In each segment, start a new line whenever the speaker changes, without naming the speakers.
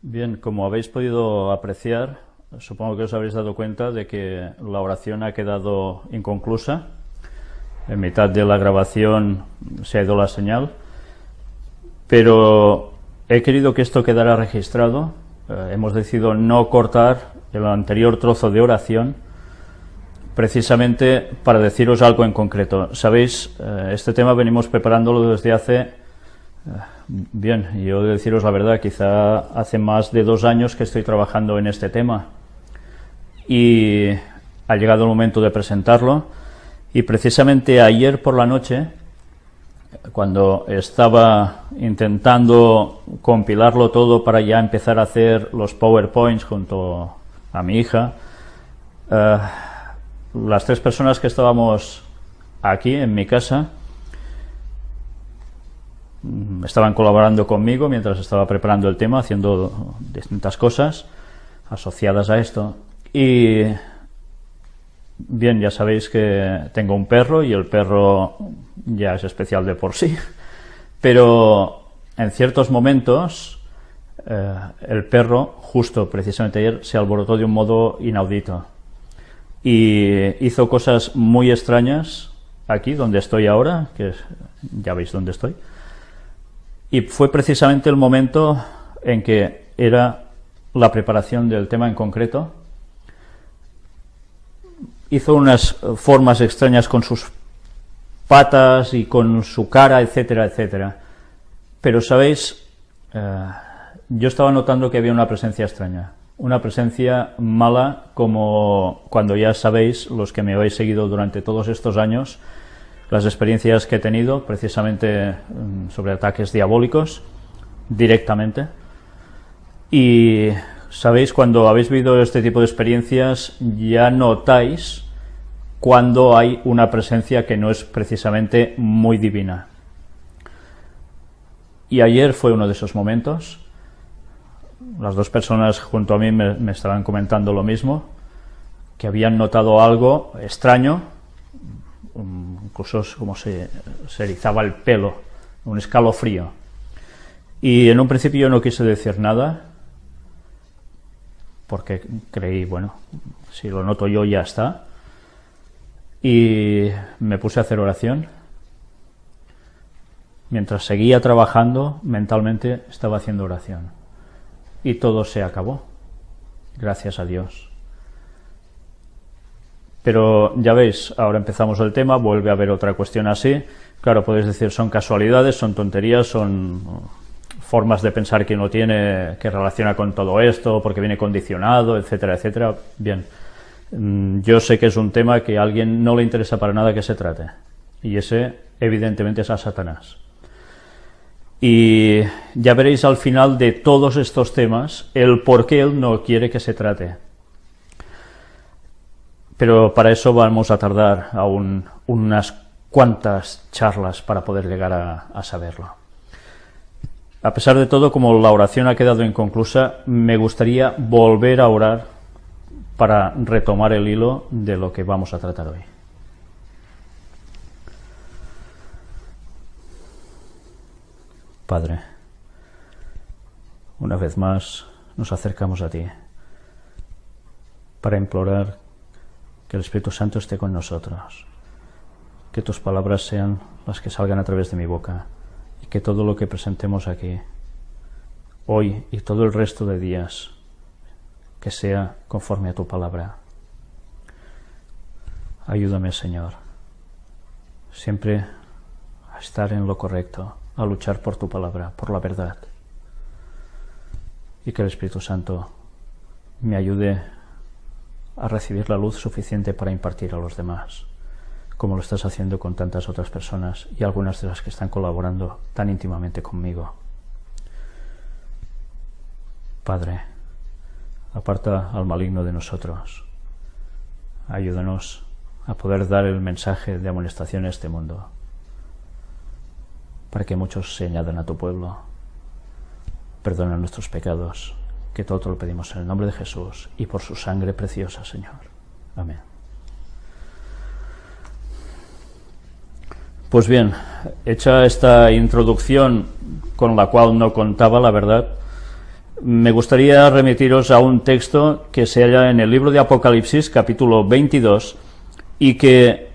Bien, como habéis podido apreciar, supongo que os habréis dado cuenta de que la oración ha quedado inconclusa. En mitad de la grabación se ha ido la señal, pero he querido que esto quedara registrado. Hemos decidido no cortar el anterior trozo de oración, precisamente para deciros algo en concreto. Sabéis, este tema venimos preparándolo desde hace... Bien, yo he de deciros la verdad, quizá hace más de 2 años que estoy trabajando en este tema y ha llegado el momento de presentarlo. Y precisamente ayer por la noche, cuando estaba intentando compilarlo todo para ya empezar a hacer los PowerPoints junto a mi hija, las 3 personas que estábamos aquí en mi casa estaban colaborando conmigo mientras estaba preparando el tema, haciendo distintas cosas asociadas a esto. Y bien, ya sabéis que tengo un perro y el perro ya es especial de por sí, pero en ciertos momentos el perro, justo precisamente ayer, se alborotó de un modo inaudito y hizo cosas muy extrañas aquí donde estoy ahora, que ya veis dónde estoy. Y fue precisamente el momento en que era la preparación del tema en concreto. Hizo unas formas extrañas con sus patas y con su cara, etcétera, etcétera. Pero, ¿sabéis? Yo estaba notando que había una presencia extraña. Una presencia mala, como cuando ya sabéis, los que me habéis seguido durante todos estos años, las experiencias que he tenido precisamente sobre ataques diabólicos directamente. Y sabéis, cuando habéis vivido este tipo de experiencias ya notáis cuando hay una presencia que no es precisamente muy divina. Y ayer fue uno de esos momentos. Las 2 personas junto a mí me estaban comentando lo mismo, que habían notado algo extraño, incluso como se erizaba el pelo, un escalofrío. Y en un principio yo no quise decir nada, porque creí, bueno, si lo noto yo ya está. Y me puse a hacer oración. Mientras seguía trabajando, mentalmente estaba haciendo oración. Y todo se acabó, gracias a Dios. Pero ya veis, ahora empezamos el tema, vuelve a haber otra cuestión así. Claro, podéis decir, son casualidades, son tonterías, son formas de pensar que uno tiene que relaciona con todo esto, porque viene condicionado, etcétera, etcétera. Bien, yo sé que es un tema que a alguien no le interesa para nada que se trate. Y ese, evidentemente, es a Satanás. Y ya veréis al final de todos estos temas el por qué él no quiere que se trate. Pero para eso vamos a tardar aún unas cuantas charlas para poder llegar a saberlo. A pesar de todo, como la oración ha quedado inconclusa, me gustaría volver a orar para retomar el hilo de lo que vamos a tratar hoy. Padre, una vez más nos acercamos a ti para implorar que el Espíritu Santo esté con nosotros, que tus palabras sean las que salgan a través de mi boca y que todo lo que presentemos aquí, hoy y todo el resto de días, que sea conforme a tu palabra. Ayúdame, Señor, siempre a estar en lo correcto, a luchar por tu palabra, por la verdad, y que el Espíritu Santo me ayude a recibir la luz suficiente para impartir a los demás, como lo estás haciendo con tantas otras personas y algunas de las que están colaborando tan íntimamente conmigo. Padre, aparta al maligno de nosotros. Ayúdanos a poder dar el mensaje de amonestación a este mundo, para que muchos se añadan a tu pueblo. Perdona nuestros pecados, que todo te lo pedimos en el nombre de Jesús y por su sangre preciosa, Señor. Amén. Pues bien, hecha esta introducción con la cual no contaba, la verdad, me gustaría remitiros a un texto que se halla en el libro de Apocalipsis, capítulo 22, y que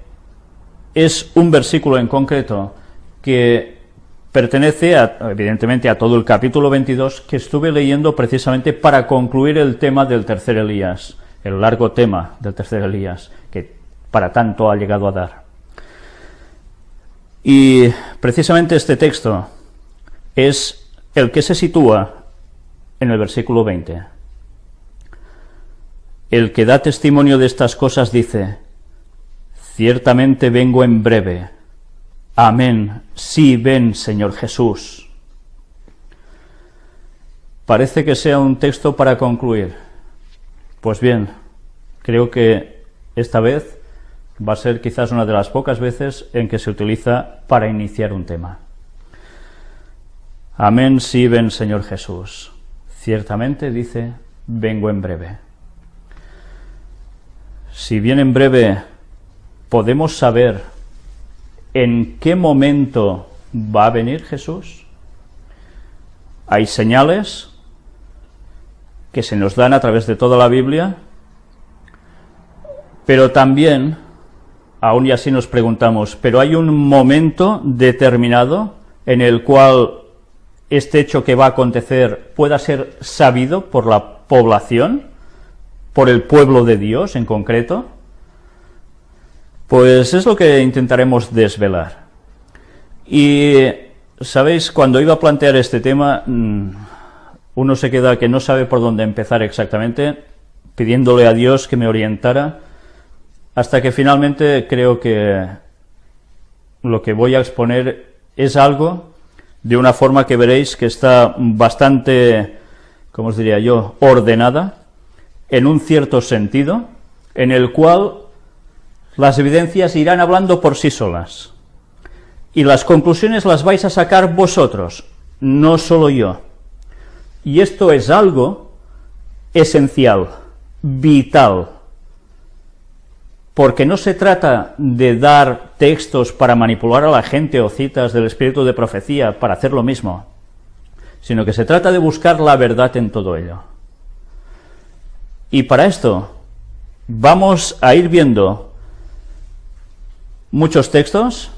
es un versículo en concreto que pertenece, evidentemente, a todo el capítulo 22, que estuve leyendo precisamente para concluir el tema del tercer Elías, el largo tema del tercer Elías, que para tanto ha llegado a dar. Y precisamente este texto es el que se sitúa en el versículo 20. El que da testimonio de estas cosas dice: ciertamente vengo en breve. Amén. Sí, ven, Señor Jesús. Parece que sea un texto para concluir. Pues bien, creo que esta vez va a ser quizás una de las pocas veces en que se utiliza para iniciar un tema. Amén, sí, ven, Señor Jesús. Ciertamente dice: vengo en breve. Si bien en breve podemos saber en qué momento va a venir Jesús, hay señales que se nos dan a través de toda la Biblia, pero también, aún y así nos preguntamos, ¿pero hay un momento determinado en el cual este hecho que va a acontecer pueda ser sabido por la población, por el pueblo de Dios en concreto? Pues es lo que intentaremos desvelar. Y, ¿sabéis? Cuando iba a plantear este tema, uno se queda que no sabe por dónde empezar exactamente, pidiéndole a Dios que me orientara, hasta que finalmente creo que lo que voy a exponer es algo de una forma que veréis que está bastante, ¿cómo os diría yo?, ordenada, en un cierto sentido, en el cual las evidencias irán hablando por sí solas. Y las conclusiones las vais a sacar vosotros, no solo yo. Y esto es algo esencial, vital, porque no se trata de dar textos para manipular a la gente o citas del espíritu de profecía para hacer lo mismo, sino que se trata de buscar la verdad en todo ello. Y para esto vamos a ir viendo muchos textos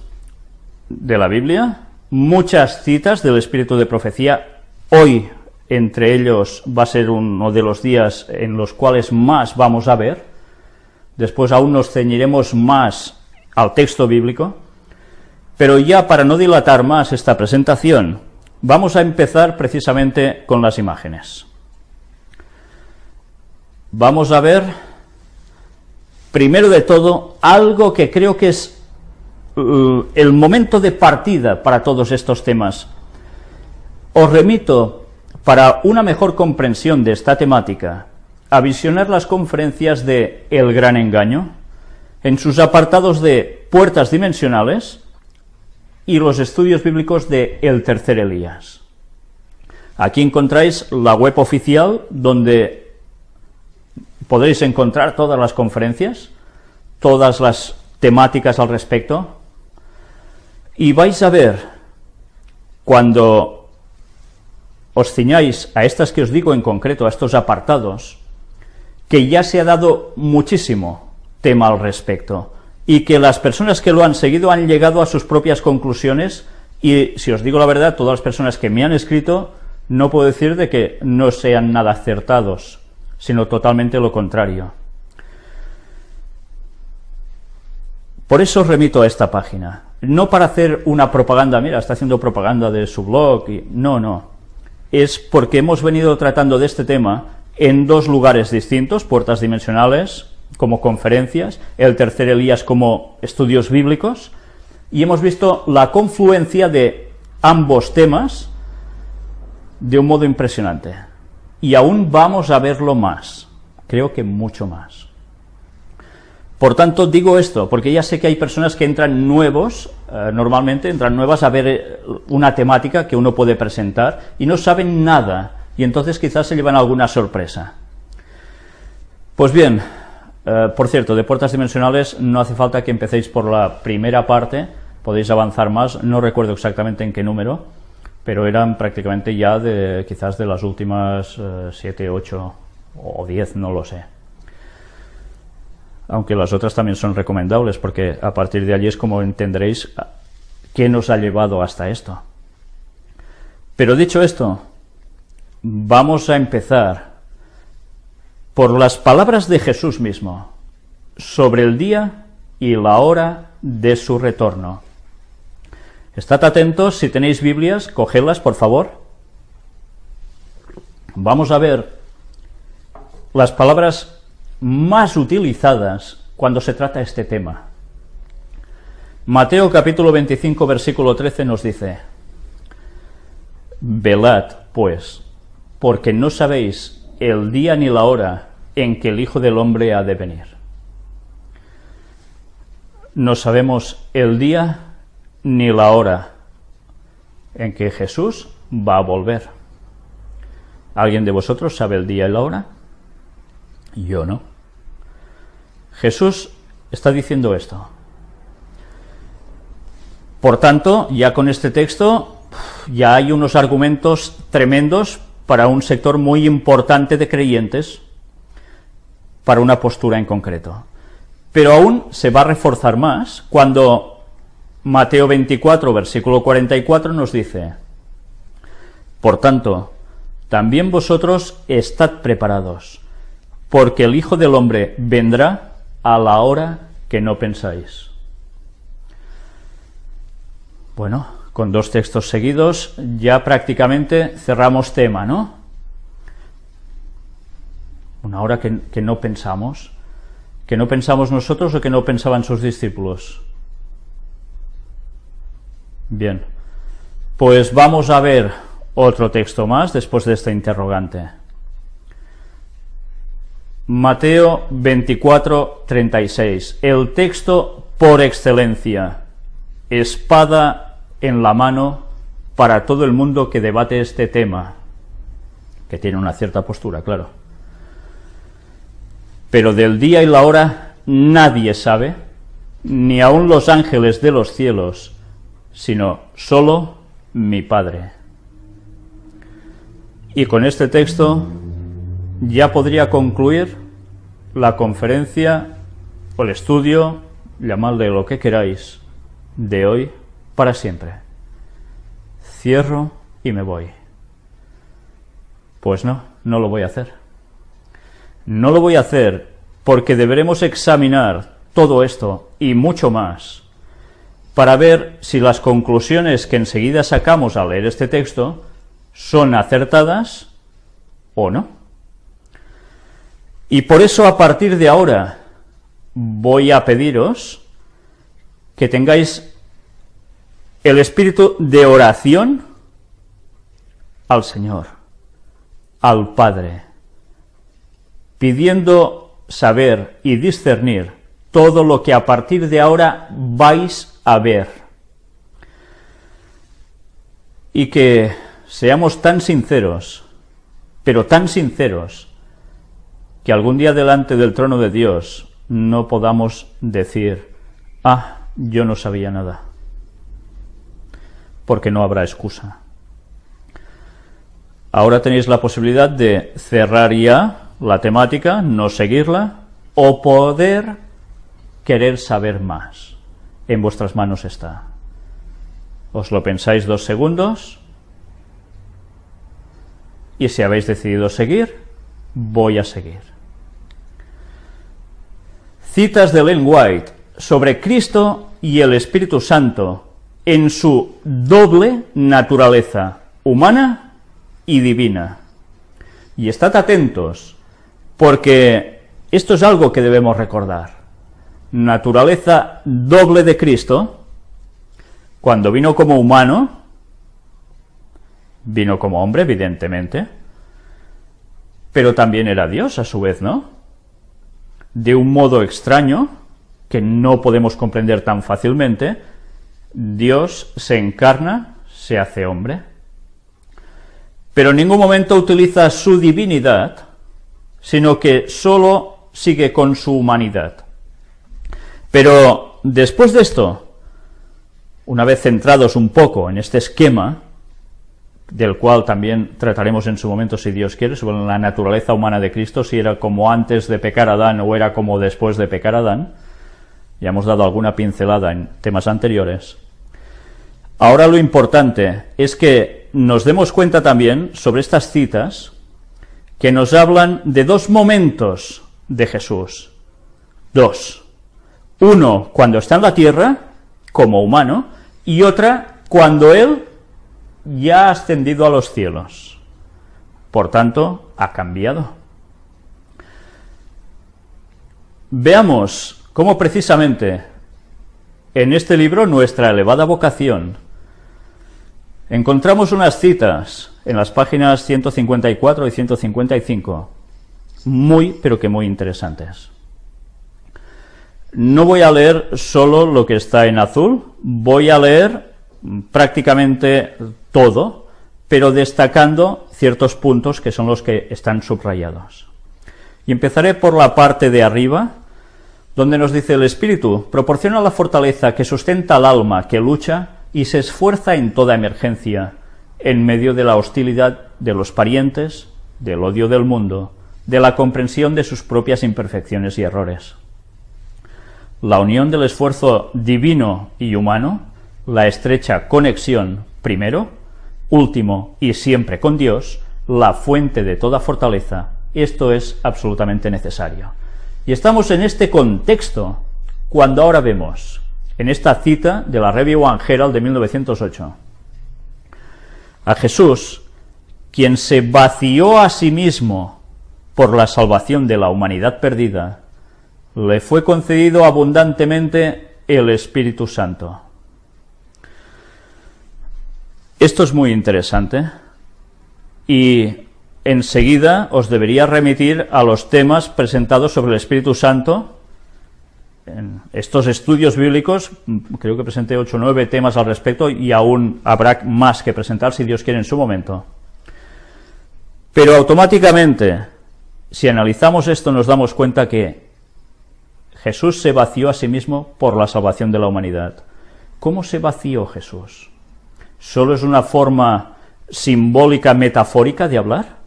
de la Biblia, muchas citas del espíritu de profecía. Hoy, entre ellos, va a ser uno de los días en los cuales más vamos a ver. Después aún nos ceñiremos más al texto bíblico. Pero ya para no dilatar más esta presentación, vamos a empezar precisamente con las imágenes. Vamos a ver, primero de todo, algo que creo que es el momento de partida para todos estos temas. Os remito, para una mejor comprensión de esta temática, a visionar las conferencias de El Gran Engaño, en sus apartados de Puertas Dimensionales y los estudios bíblicos de El Tercer Elías. Aquí encontráis la web oficial donde podréis encontrar todas las conferencias, todas las temáticas al respecto, y vais a ver, cuando os ciñáis a estas que os digo en concreto, a estos apartados, que ya se ha dado muchísimo tema al respecto, y que las personas que lo han seguido han llegado a sus propias conclusiones, y si os digo la verdad, todas las personas que me han escrito, no puedo decir de que no sean nada acertados, sino totalmente lo contrario. Por eso os remito a esta página, no para hacer una propaganda, mira, está haciendo propaganda de su blog, no, es porque hemos venido tratando de este tema en dos lugares distintos, Puertas Dimensionales como conferencias, El Tercer Elías como estudios bíblicos, y hemos visto la confluencia de ambos temas de un modo impresionante. Y aún vamos a verlo más, creo que mucho más. Por tanto, digo esto, porque ya sé que hay personas que entran nuevos, normalmente entran nuevas a ver una temática que uno puede presentar y no saben nada, y entonces quizás se llevan alguna sorpresa. Pues bien, por cierto, de Puertas Dimensionales no hace falta que empecéis por la primera parte, podéis avanzar más, no recuerdo exactamente en qué número, pero eran prácticamente ya quizás de las últimas 7, 8 o 10, no lo sé. Aunque las otras también son recomendables, porque a partir de allí es como entenderéis qué nos ha llevado hasta esto. Pero dicho esto, vamos a empezar por las palabras de Jesús mismo sobre el día y la hora de su retorno. Estad atentos, si tenéis Biblias, cogedlas, por favor. Vamos a ver las palabras más utilizadas cuando se trata este tema. Mateo capítulo 25, versículo 13 nos dice: velad, pues, porque no sabéis el día ni la hora en que el Hijo del Hombre ha de venir. No sabemos el día ni la hora en que Jesús va a volver. ¿Alguien de vosotros sabe el día y la hora? Yo no. Jesús está diciendo esto. Por tanto, ya con este texto, ya hay unos argumentos tremendos para un sector muy importante de creyentes, para una postura en concreto. Pero aún se va a reforzar más cuando Mateo 24, versículo 44 nos dice: por tanto, también vosotros estad preparados, porque el Hijo del Hombre vendrá a la hora que no pensáis. Bueno, con dos textos seguidos ya prácticamente cerramos tema, ¿no? Una hora que no pensamos. ¿Que no pensamos nosotros o que no pensaban sus discípulos? Bien, pues vamos a ver otro texto más después de esta interrogante. Mateo 24, 36, el texto por excelencia, espada en la mano para todo el mundo que debate este tema, que tiene una cierta postura, claro. Pero del día y la hora nadie sabe, ni aun los ángeles de los cielos, sino solo mi Padre. Y con este texto ya podría concluir la conferencia o el estudio, llamadle lo que queráis, de hoy para siempre. Cierro y me voy. Pues no, no lo voy a hacer. No lo voy a hacer porque deberemos examinar todo esto y mucho más para ver si las conclusiones que enseguida sacamos al leer este texto son acertadas o no. Y por eso a partir de ahora voy a pediros que tengáis el espíritu de oración al Señor, al Padre, pidiendo saber y discernir todo lo que a partir de ahora vais a ver. Y que seamos tan sinceros, pero tan sinceros, que algún día delante del trono de Dios no podamos decir: ah, yo no sabía nada, porque no habrá excusa. Ahora tenéis la posibilidad de cerrar ya la temática, no seguirla, o poder querer saber más. En vuestras manos está. Os lo pensáis 2 segundos, y si habéis decidido seguir, voy a seguir. Citas de Ellen White sobre Cristo y el Espíritu Santo en su doble naturaleza, humana y divina. Y estad atentos, porque esto es algo que debemos recordar. Naturaleza doble de Cristo, cuando vino como humano, vino como hombre, evidentemente, pero también era Dios a su vez, ¿no? De un modo extraño, que no podemos comprender tan fácilmente, Dios se encarna, se hace hombre, pero en ningún momento utiliza su divinidad, sino que solo sigue con su humanidad. Pero después de esto, una vez centrados un poco en este esquema, del cual también trataremos en su momento, si Dios quiere, sobre la naturaleza humana de Cristo, si era como antes de pecar Adán o era como después de pecar Adán. Ya hemos dado alguna pincelada en temas anteriores. Ahora lo importante es que nos demos cuenta también sobre estas citas que nos hablan de dos momentos de Jesús. Dos. Uno cuando está en la tierra, como humano, y otra cuando Él ya ha ascendido a los cielos. Por tanto, ha cambiado. Veamos cómo precisamente en este libro, Nuestra elevada vocación, encontramos unas citas en las páginas 154 y 155, muy, pero que muy interesantes. No voy a leer solo lo que está en azul, voy a leer prácticamente todo, pero destacando ciertos puntos que son los que están subrayados. Y empezaré por la parte de arriba, donde nos dice: el Espíritu proporciona la fortaleza que sustenta al alma que lucha y se esfuerza en toda emergencia, en medio de la hostilidad de los parientes, del odio del mundo, de la comprensión de sus propias imperfecciones y errores. La unión del esfuerzo divino y humano, la estrecha conexión primero, último y siempre con Dios, la fuente de toda fortaleza, esto es absolutamente necesario. Y estamos en este contexto cuando ahora vemos, en esta cita de la Review and Herald de 1908, a Jesús, quien se vació a sí mismo por la salvación de la humanidad perdida, le fue concedido abundantemente el Espíritu Santo. Esto es muy interesante y enseguida os debería remitir a los temas presentados sobre el Espíritu Santo. En estos estudios bíblicos, creo que presenté 8 o 9 temas al respecto y aún habrá más que presentar si Dios quiere en su momento. Pero automáticamente, si analizamos esto, nos damos cuenta que Jesús se vació a sí mismo por la salvación de la humanidad. ¿Cómo se vació Jesús? ¿Solo es una forma simbólica, metafórica de hablar?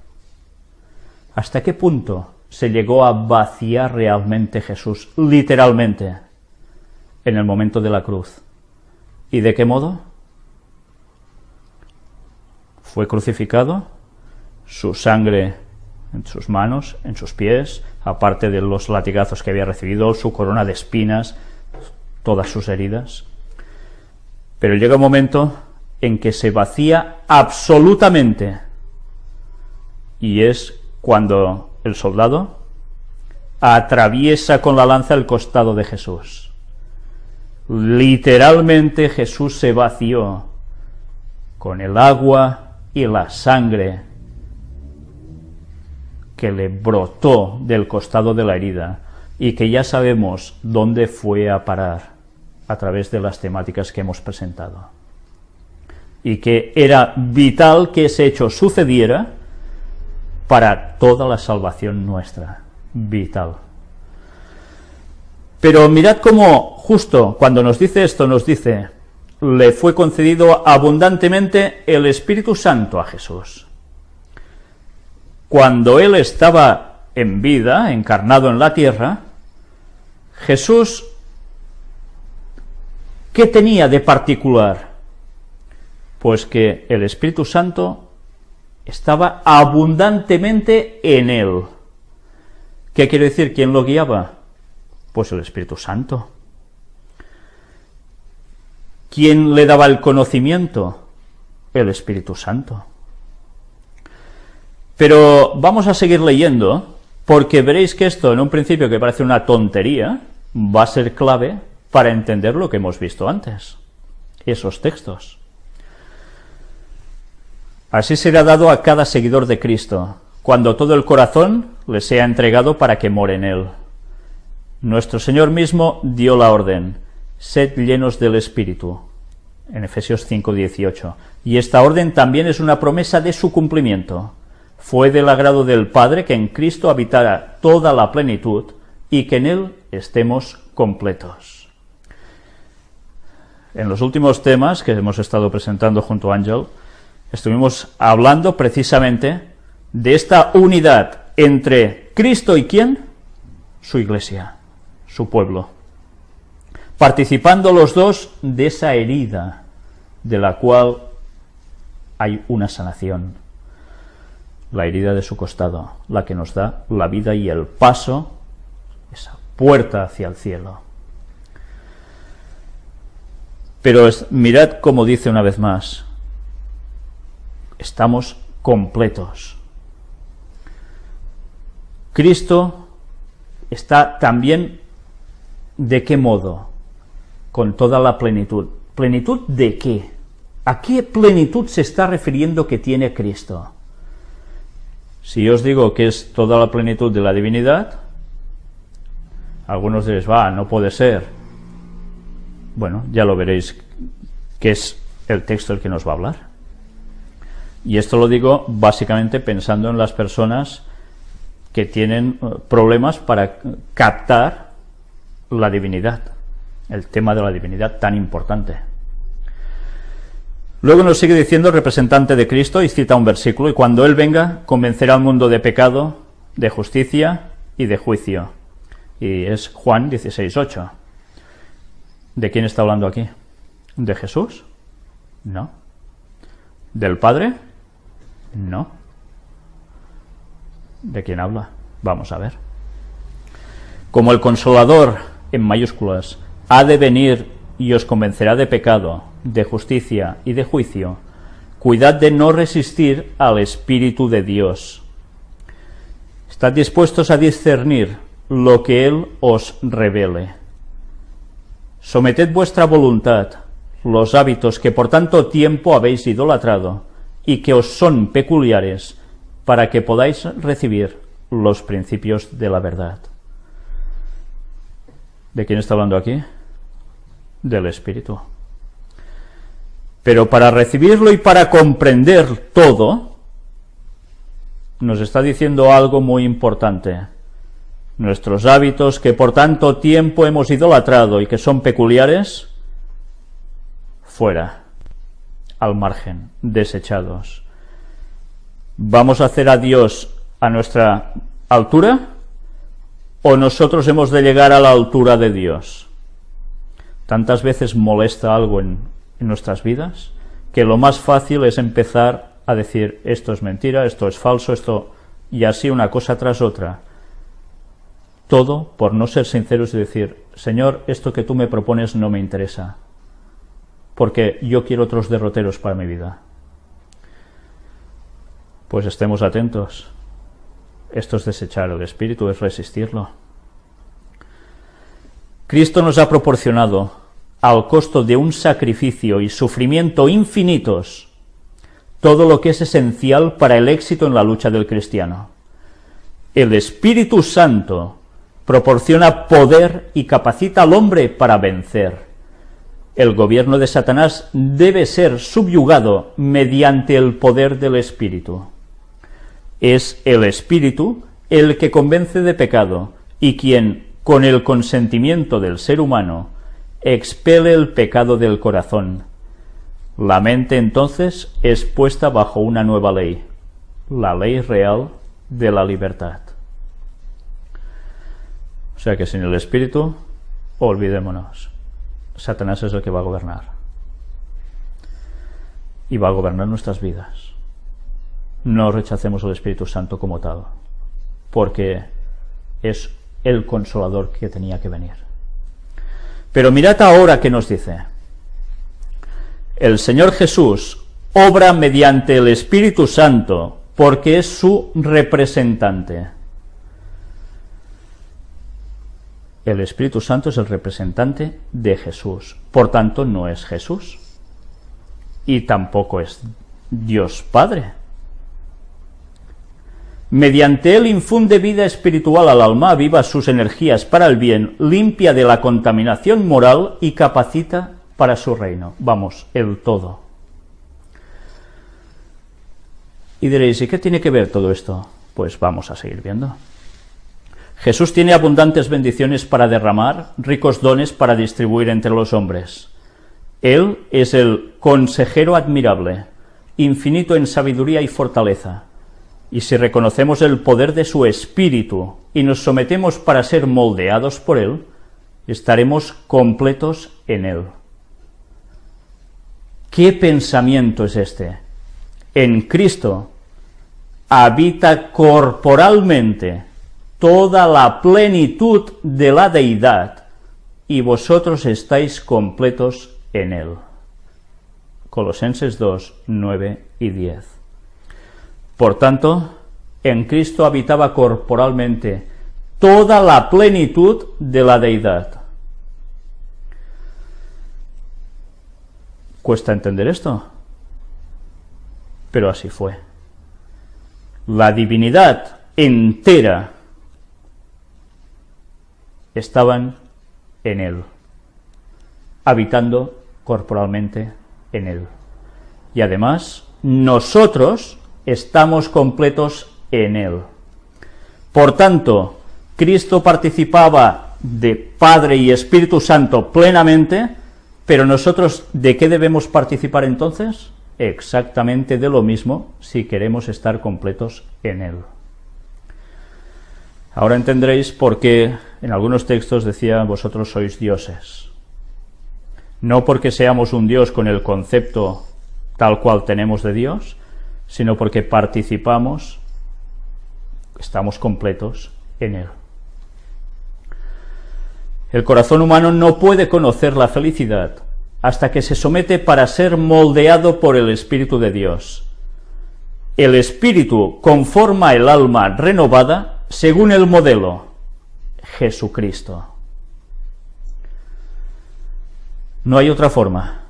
¿Hasta qué punto se llegó a vaciar realmente Jesús, literalmente, en el momento de la cruz? ¿Y de qué modo? Fue crucificado, su sangre en sus manos, en sus pies, aparte de los latigazos que había recibido, su corona de espinas, todas sus heridas. Pero llega un momento en que se vacía absolutamente, y es cuando el soldado atraviesa con la lanza el costado de Jesús. Literalmente Jesús se vació con el agua y la sangre que le brotó del costado de la herida y que ya sabemos dónde fue a parar a través de las temáticas que hemos presentado. Y que era vital que ese hecho sucediera para toda la salvación nuestra. Vital. Pero mirad cómo justo cuando nos dice esto, nos dice: le fue concedido abundantemente el Espíritu Santo a Jesús. Cuando Él estaba en vida, encarnado en la tierra, Jesús, ¿qué tenía de particular? Pues que el Espíritu Santo estaba abundantemente en Él. ¿Qué quiere decir? ¿Quién lo guiaba? Pues el Espíritu Santo. ¿Quién le daba el conocimiento? El Espíritu Santo. Pero vamos a seguir leyendo, porque veréis que esto, en un principio que parece una tontería, va a ser clave para entender lo que hemos visto antes, esos textos. Así será dado a cada seguidor de Cristo, cuando todo el corazón le sea entregado para que more en él. Nuestro Señor mismo dio la orden: sed llenos del Espíritu, en Efesios 5:18, y esta orden también es una promesa de su cumplimiento. Fue del agrado del Padre que en Cristo habitara toda la plenitud y que en Él estemos completos. En los últimos temas que hemos estado presentando junto a Ángel, estuvimos hablando precisamente de esta unidad entre Cristo y ¿quién? Su iglesia, su pueblo, participando los dos de esa herida de la cual hay una sanación, la herida de su costado, la que nos da la vida y el paso, esa puerta hacia el cielo. Pero mirad cómo dice una vez más, estamos completos. Cristo está también, ¿de qué modo? Con toda la plenitud. ¿Plenitud de qué? ¿A qué plenitud se está refiriendo que tiene Cristo? Si yo os digo que es toda la plenitud de la divinidad, algunos diréis, no puede ser. Bueno, ya lo veréis, que es el texto el que nos va a hablar. Y esto lo digo básicamente pensando en las personas que tienen problemas para captar la divinidad, el tema de la divinidad tan importante. Luego nos sigue diciendo el representante de Cristo, y cita un versículo, y cuando Él venga, convencerá al mundo de pecado, de justicia y de juicio. Y es Juan 16:8. ¿De quién está hablando aquí? ¿De Jesús? No. ¿Del Padre? No. ¿De quién habla? Vamos a ver. Como el Consolador, en mayúsculas, ha de venir y os convencerá de pecado, de justicia y de juicio, cuidad de no resistir al Espíritu de Dios. Estad dispuestos a discernir lo que Él os revele. Someted vuestra voluntad, los hábitos que por tanto tiempo habéis idolatrado y que os son peculiares, para que podáis recibir los principios de la verdad. ¿De quién está hablando aquí? Del Espíritu. Pero para recibirlo y para comprender todo, nos está diciendo algo muy importante. Nuestros hábitos que por tanto tiempo hemos idolatrado y que son peculiares, fuera, al margen, desechados. ¿Vamos a hacer a Dios a nuestra altura o nosotros hemos de llegar a la altura de Dios? Tantas veces molesta algo en nuestras vidas que lo más fácil es empezar a decir esto es mentira, esto es falso, esto, y así una cosa tras otra. Todo por no ser sinceros y decir, Señor, esto que tú me propones no me interesa, porque yo quiero otros derroteros para mi vida. Pues estemos atentos. Esto es desechar el Espíritu, es resistirlo. Cristo nos ha proporcionado, al costo de un sacrificio y sufrimiento infinitos, todo lo que es esencial para el éxito en la lucha del cristiano. El Espíritu Santo proporciona poder y capacita al hombre para vencer. El gobierno de Satanás debe ser subyugado mediante el poder del Espíritu. Es el Espíritu el que convence de pecado y quien, con el consentimiento del ser humano, expele el pecado del corazón. La mente entonces es puesta bajo una nueva ley, la ley real de la libertad. O sea que sin el Espíritu, olvidémonos. Satanás es el que va a gobernar. Y va a gobernar nuestras vidas. No rechacemos el Espíritu Santo como tal, porque es el Consolador que tenía que venir. Pero mirad ahora qué nos dice. El Señor Jesús obra mediante el Espíritu Santo porque es su representante. El Espíritu Santo es el representante de Jesús, por tanto no es Jesús y tampoco es Dios Padre. Mediante él infunde vida espiritual al alma, aviva sus energías para el bien, limpia de la contaminación moral y capacita para su reino. Vamos, el todo. Y diréis, ¿y qué tiene que ver todo esto? Pues vamos a seguir viendo. Jesús tiene abundantes bendiciones para derramar, ricos dones para distribuir entre los hombres. Él es el consejero admirable, infinito en sabiduría y fortaleza. Y si reconocemos el poder de su Espíritu y nos sometemos para ser moldeados por Él, estaremos completos en Él. ¿Qué pensamiento es este? En Cristo habita corporalmente toda la plenitud de la deidad, y vosotros estáis completos en Él. Colosenses 2, 9 y 10. Por tanto, en Cristo habitaba corporalmente toda la plenitud de la deidad. ¿Cuesta entender esto? Pero así fue. La divinidad entera estaban en Él, habitando corporalmente en Él. Y además, nosotros estamos completos en Él. Por tanto, Cristo participaba de Padre y Espíritu Santo plenamente, pero nosotros, ¿de qué debemos participar entonces? Exactamente de lo mismo, si queremos estar completos en Él. Ahora entenderéis por qué en algunos textos decía, vosotros sois dioses. No porque seamos un Dios con el concepto tal cual tenemos de Dios, sino porque participamos, estamos completos en Él. El corazón humano no puede conocer la felicidad hasta que se somete para ser moldeado por el Espíritu de Dios. El Espíritu conforma el alma renovada según el modelo Jesucristo. No hay otra forma.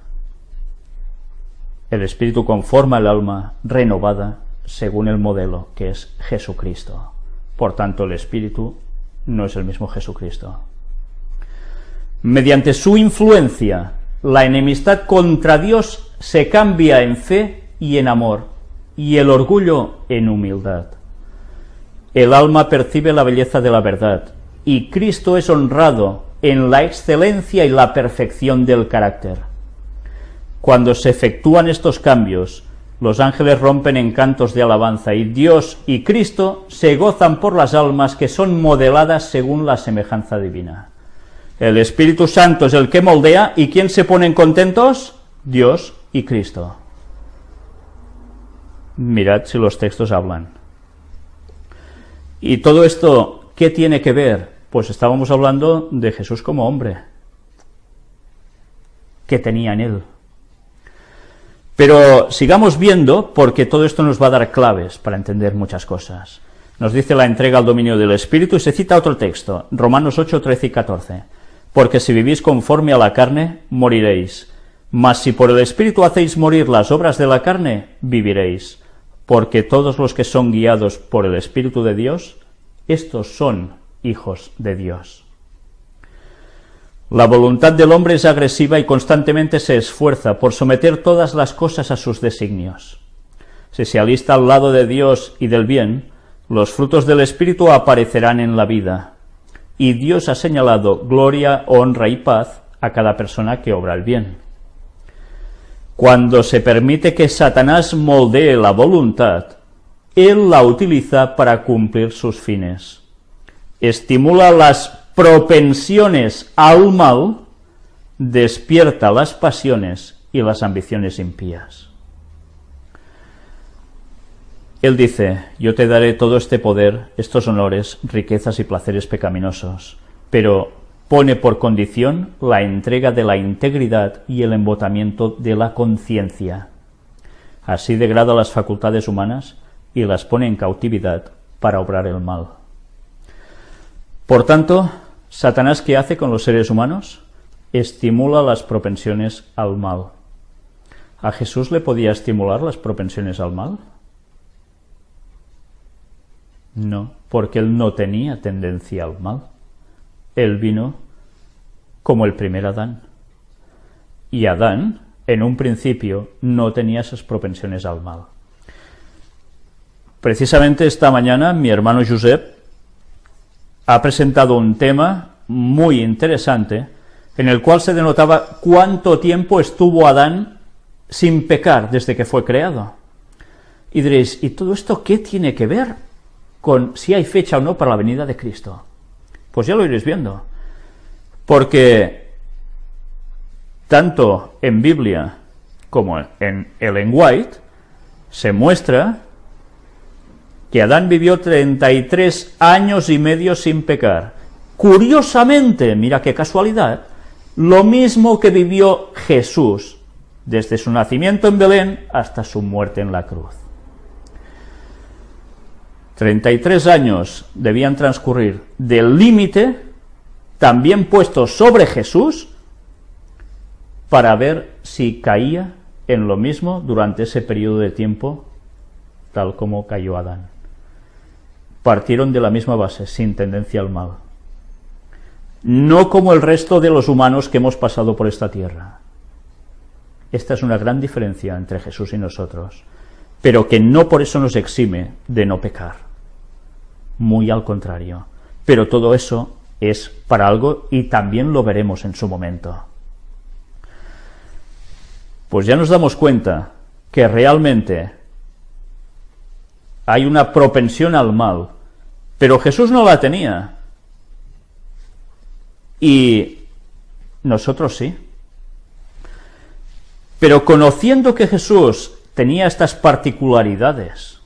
El Espíritu conforma el alma renovada según el modelo que es Jesucristo. Por tanto, el Espíritu no es el mismo Jesucristo. Mediante su influencia, la enemistad contra Dios se cambia en fe y en amor, y el orgullo en humildad. El alma percibe la belleza de la verdad, y Cristo es honrado en la excelencia y la perfección del carácter. Cuando se efectúan estos cambios, los ángeles rompen en cantos de alabanza, y Dios y Cristo se gozan por las almas que son modeladas según la semejanza divina. El Espíritu Santo es el que moldea, ¿y quién se ponen contentos? Dios y Cristo. Mirad si los textos hablan. ¿Y todo esto qué tiene que ver? Pues estábamos hablando de Jesús como hombre, que tenía en Él. Pero sigamos viendo, porque todo esto nos va a dar claves para entender muchas cosas. Nos dice la entrega al dominio del Espíritu, y se cita otro texto, Romanos 8, 13 y 14. Porque si vivís conforme a la carne, moriréis. Mas si por el Espíritu hacéis morir las obras de la carne, viviréis. Porque todos los que son guiados por el Espíritu de Dios, estos son hijos de Dios. La voluntad del hombre es agresiva y constantemente se esfuerza por someter todas las cosas a sus designios. Si se alista al lado de Dios y del bien, los frutos del Espíritu aparecerán en la vida. Y Dios ha señalado gloria, honra y paz a cada persona que obra el bien. Cuando se permite que Satanás moldee la voluntad, él la utiliza para cumplir sus fines. Estimula las propensiones al mal, despierta las pasiones y las ambiciones impías. Él dice, yo te daré todo este poder, estos honores, riquezas y placeres pecaminosos, pero pone por condición la entrega de la integridad y el embotamiento de la conciencia. Así degrada las facultades humanas y las pone en cautividad para obrar el mal. Por tanto, ¿Satanás qué hace con los seres humanos? Estimula las propensiones al mal. ¿A Jesús le podía estimular las propensiones al mal? No, porque él no tenía tendencia al mal. Él vino como el primer Adán. Y Adán, en un principio, no tenía esas propensiones al mal. Precisamente esta mañana mi hermano Josep ha presentado un tema muy interesante en el cual se denotaba cuánto tiempo estuvo Adán sin pecar desde que fue creado. Y diréis, ¿y todo esto qué tiene que ver con si hay fecha o no para la venida de Cristo? Pues ya lo iréis viendo, porque tanto en Biblia como en Ellen White se muestra que Adán vivió 33 años y medio sin pecar. Curiosamente, mira qué casualidad, lo mismo que vivió Jesús, desde su nacimiento en Belén hasta su muerte en la cruz. 33 años debían transcurrir del límite también puesto sobre Jesús para ver si caía en lo mismo durante ese periodo de tiempo tal como cayó Adán. Partieron de la misma base, sin tendencia al mal. No como el resto de los humanos que hemos pasado por esta tierra. Esta es una gran diferencia entre Jesús y nosotros, pero que no por eso nos exime de no pecar. Muy al contrario. Pero todo eso es para algo y también lo veremos en su momento. Pues ya nos damos cuenta que realmente hay una propensión al mal, pero Jesús no la tenía. Y nosotros sí. Pero conociendo que Jesús tenía estas particularidades,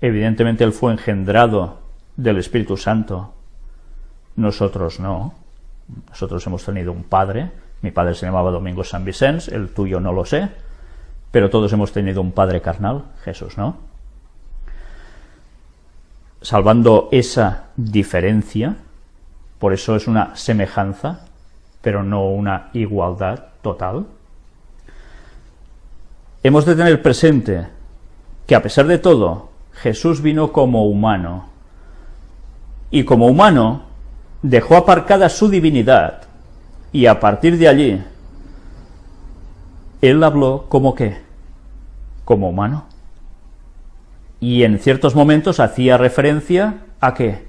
evidentemente él fue engendrado del Espíritu Santo, nosotros no. Nosotros hemos tenido un padre, mi padre se llamaba Domingo San Vicens, el tuyo no lo sé, pero todos hemos tenido un padre carnal, Jesús no. Salvando esa diferencia, por eso es una semejanza, pero no una igualdad total, hemos de tener presente que a pesar de todo, Jesús vino como humano, y como humano dejó aparcada su divinidad, y a partir de allí, él habló como ¿qué? Como humano. Y en ciertos momentos hacía referencia ¿a qué?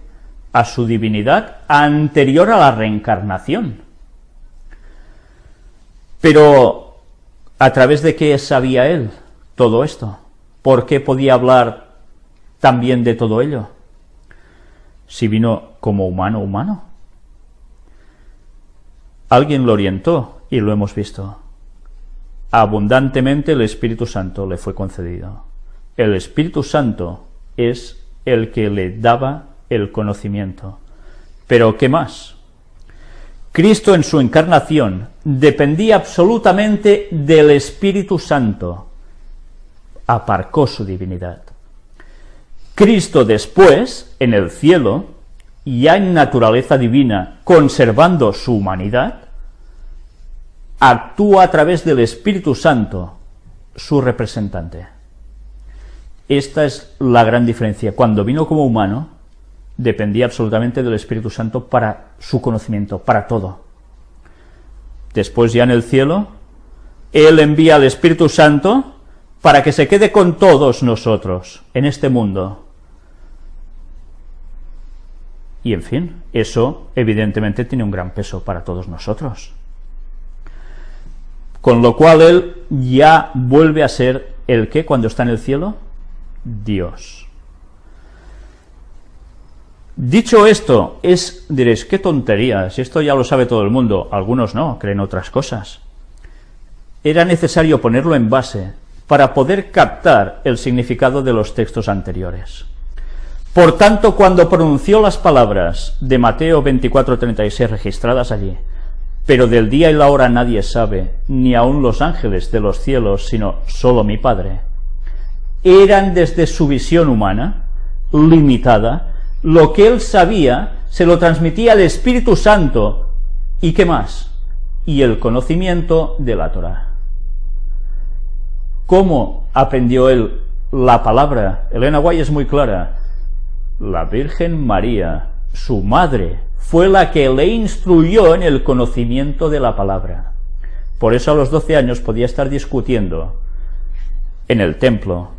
A su divinidad anterior a la reencarnación. Pero, ¿a través de qué sabía él todo esto? ¿Por qué podía hablar también de todo ello? Si vino como humano. Alguien lo orientó y lo hemos visto. Abundantemente el Espíritu Santo le fue concedido. El Espíritu Santo es el que le daba el conocimiento. Pero ¿qué más? Cristo en su encarnación dependía absolutamente del Espíritu Santo. Aparcó su divinidad. Cristo después, en el cielo, ya en naturaleza divina, conservando su humanidad, actúa a través del Espíritu Santo, su representante. Esta es la gran diferencia. Cuando vino como humano, dependía absolutamente del Espíritu Santo para su conocimiento, para todo. Después ya en el cielo, Él envía al Espíritu Santo para que se quede con todos nosotros en este mundo. Y en fin, eso evidentemente tiene un gran peso para todos nosotros. Con lo cual Él ya vuelve a ser ¿el qué cuando está en el cielo? Dios. Dicho esto, diréis, qué tontería, si esto ya lo sabe todo el mundo. Algunos no, creen otras cosas. Era necesario ponerlo en base para poder captar el significado de los textos anteriores. Por tanto, cuando pronunció las palabras de Mateo 24:36 registradas allí, pero del día y la hora nadie sabe, ni aun los ángeles de los cielos, sino solo mi Padre, eran desde su visión humana, limitada, lo que él sabía se lo transmitía al Espíritu Santo, ¿y qué más? Y el conocimiento de la Torá. ¿Cómo aprendió él la palabra? Elena White es muy clara. La Virgen María, su madre, fue la que le instruyó en el conocimiento de la palabra. Por eso a los 12 años podía estar discutiendo en el templo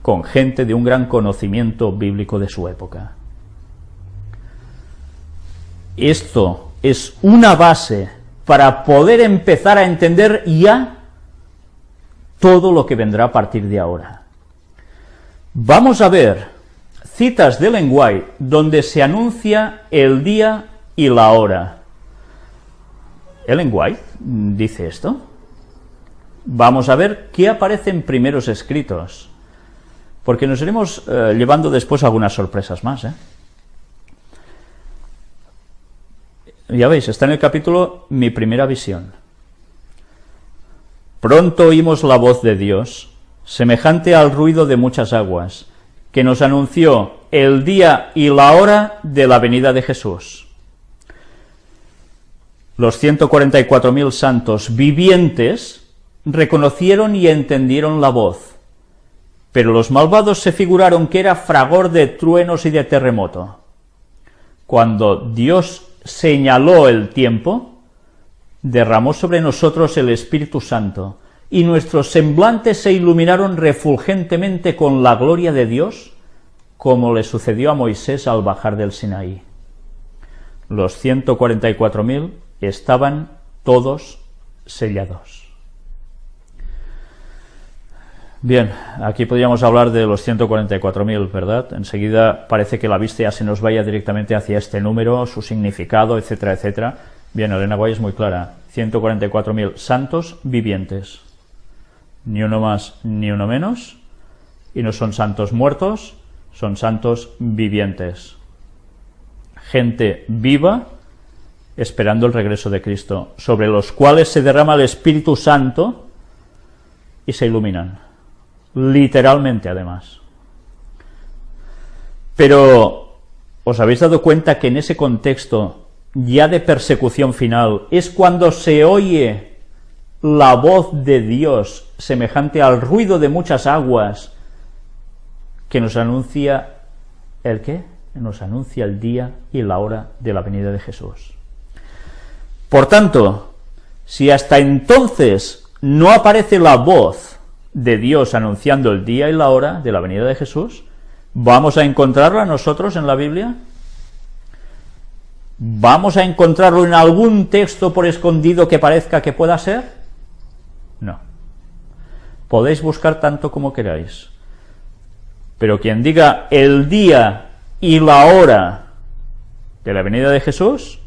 con gente de un gran conocimiento bíblico de su época. Esto es una base para poder empezar a entender ya todo lo que vendrá a partir de ahora. Vamos a ver citas de Ellen White donde se anuncia el día y la hora. Ellen White dice esto. Vamos a ver qué aparece en primeros escritos, porque nos iremos llevando después algunas sorpresas más, Ya veis, está en el capítulo Mi primera visión. Pronto oímos la voz de Dios, semejante al ruido de muchas aguas, que nos anunció el día y la hora de la venida de Jesús. Los 144.000 santos vivientes reconocieron y entendieron la voz, pero los malvados se figuraron que era fragor de truenos y de terremoto. Cuando Dios señaló el tiempo, derramó sobre nosotros el Espíritu Santo, y nuestros semblantes se iluminaron refulgentemente con la gloria de Dios, como le sucedió a Moisés al bajar del Sinaí. Los 144.000 estaban todos sellados. Bien, aquí podríamos hablar de los 144.000, ¿verdad? Enseguida parece que la vista ya se nos vaya directamente hacia este número, su significado, etcétera, etcétera. Bien, Elena White es muy clara, 144.000 santos vivientes, ni uno más ni uno menos, y no son santos muertos, son santos vivientes. Gente viva esperando el regreso de Cristo, sobre los cuales se derrama el Espíritu Santo y se iluminan. Literalmente, además. Pero, ¿os habéis dado cuenta que en ese contexto, ya de persecución final, es cuando se oye la voz de Dios, semejante al ruido de muchas aguas, que nos anuncia ¿el qué? Nos anuncia el día y la hora de la venida de Jesús. Por tanto, si hasta entonces no aparece la voz de Dios anunciando el día y la hora de la venida de Jesús, ¿vamos a encontrarla nosotros en la Biblia? ¿Vamos a encontrarlo en algún texto por escondido que parezca que pueda ser? No. Podéis buscar tanto como queráis, pero quien diga el día y la hora de la venida de Jesús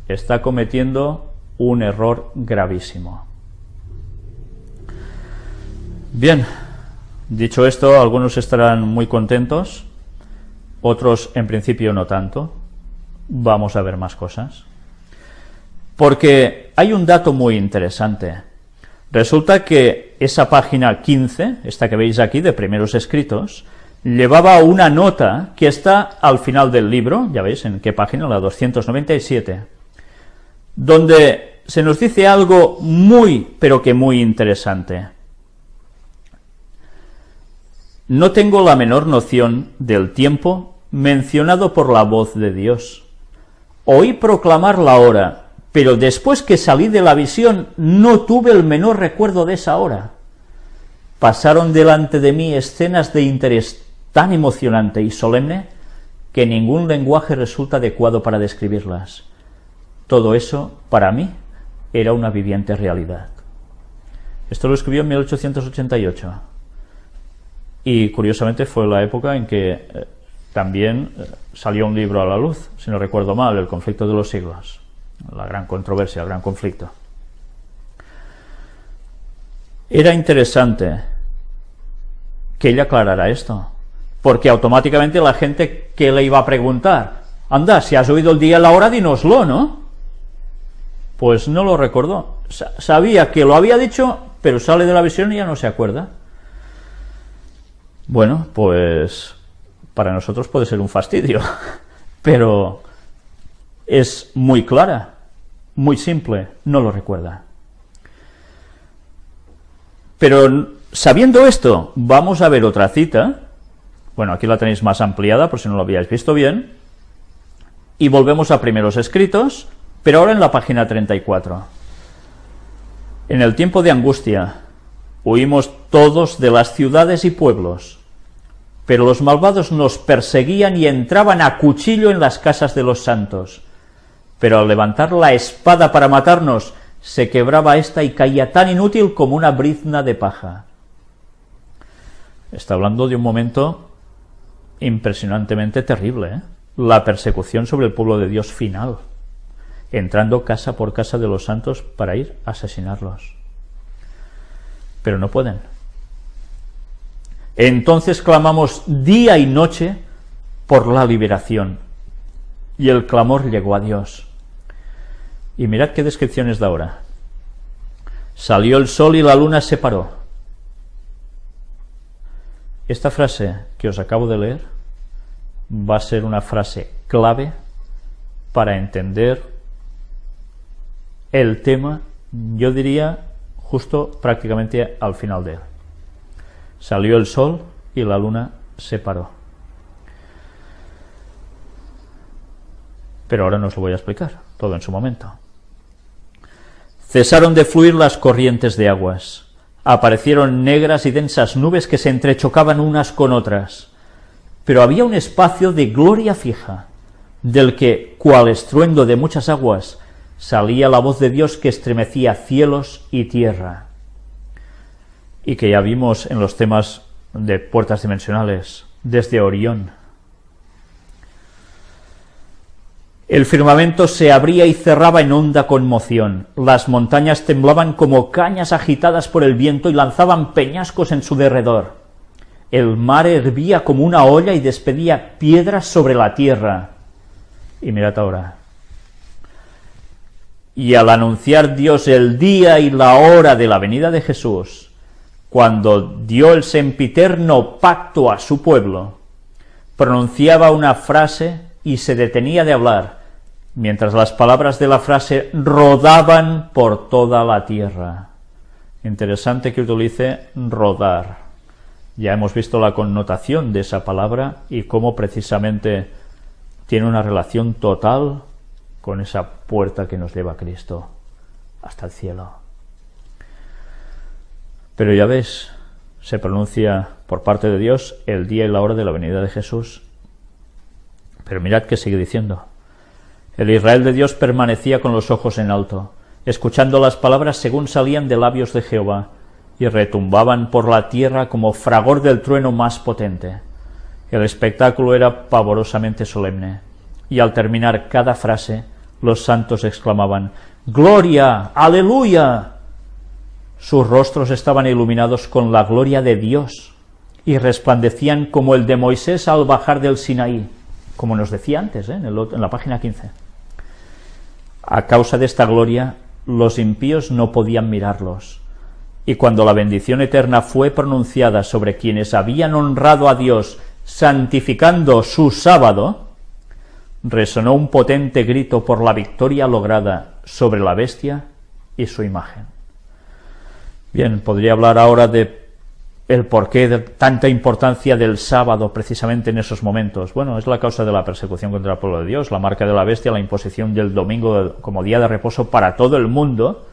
está cometiendo un error gravísimo. Bien, dicho esto, algunos estarán muy contentos, otros en principio no tanto. Vamos a ver más cosas, porque hay un dato muy interesante. Resulta que esa página 15, esta que veis aquí de primeros escritos, llevaba una nota que está al final del libro, ya veis en qué página, la 297, donde se nos dice algo muy, pero que muy interesante. No tengo la menor noción del tiempo mencionado por la voz de Dios. Oí proclamar la hora, pero después que salí de la visión no tuve el menor recuerdo de esa hora. Pasaron delante de mí escenas de interés tan emocionante y solemne que ningún lenguaje resulta adecuado para describirlas. Todo eso, para mí, era una viviente realidad. Esto lo escribió en 1888. Y curiosamente fue la época en que también salió un libro a la luz, si no recuerdo mal, El conflicto de los siglos, la gran controversia, el gran conflicto. Era interesante que ella aclarara esto, porque automáticamente la gente que le iba a preguntar, anda, si has oído el día y la hora, dínoslo, ¿no? Pues no lo recordó, sabía que lo había dicho, pero sale de la visión y ya no se acuerda. Bueno, pues para nosotros puede ser un fastidio, pero es muy clara, muy simple, no lo recuerda. Pero sabiendo esto, vamos a ver otra cita, bueno, aquí la tenéis más ampliada por si no lo habíais visto bien, y volvemos a primeros escritos, pero ahora en la página 34. En el tiempo de angustia, huimos todos de las ciudades y pueblos, pero los malvados nos perseguían y entraban a cuchillo en las casas de los santos. Pero al levantar la espada para matarnos, se quebraba ésta y caía tan inútil como una brizna de paja. Está hablando de un momento impresionantemente terrible, ¿eh? La persecución sobre el pueblo de Dios final, entrando casa por casa de los santos para ir a asesinarlos. Pero no pueden. Entonces clamamos día y noche por la liberación, y el clamor llegó a Dios. Y mirad qué descripciones da ahora. Salió el sol y la luna se paró. Esta frase que os acabo de leer va a ser una frase clave para entender el tema, yo diría, justo prácticamente al final de él. Salió el sol y la luna se paró. Pero ahora no os lo voy a explicar, todo en su momento. Cesaron de fluir las corrientes de aguas. Aparecieron negras y densas nubes que se entrechocaban unas con otras. Pero había un espacio de gloria fija, del que, cual estruendo de muchas aguas, salía la voz de Dios que estremecía cielos y tierra. Y que ya vimos en los temas de puertas dimensionales, desde Orión. El firmamento se abría y cerraba en honda conmoción, las montañas temblaban como cañas agitadas por el viento y lanzaban peñascos en su derredor. El mar hervía como una olla y despedía piedras sobre la tierra. Y mirad ahora. Y al anunciar Dios el día y la hora de la venida de Jesús, cuando dio el sempiterno pacto a su pueblo, pronunciaba una frase y se detenía de hablar, mientras las palabras de la frase rodaban por toda la tierra. Interesante que utilice rodar. Ya hemos visto la connotación de esa palabra y cómo precisamente tiene una relación total con esa puerta que nos lleva a Cristo hasta el cielo. Pero ya ves, se pronuncia por parte de Dios el día y la hora de la venida de Jesús. Pero mirad que sigue diciendo. El Israel de Dios permanecía con los ojos en alto, escuchando las palabras según salían de labios de Jehová, y retumbaban por la tierra como fragor del trueno más potente. El espectáculo era pavorosamente solemne, y al terminar cada frase, los santos exclamaban, ¡Gloria! ¡Aleluya! Sus rostros estaban iluminados con la gloria de Dios, y resplandecían como el de Moisés al bajar del Sinaí, como nos decía antes, en la página 15. A causa de esta gloria, los impíos no podían mirarlos, y cuando la bendición eterna fue pronunciada sobre quienes habían honrado a Dios, santificando su sábado, resonó un potente grito por la victoria lograda sobre la bestia y su imagen. Bien, podría hablar ahora de el porqué de tanta importancia del sábado precisamente en esos momentos. Bueno, es la causa de la persecución contra el pueblo de Dios, la marca de la bestia, la imposición del domingo como día de reposo para todo el mundo,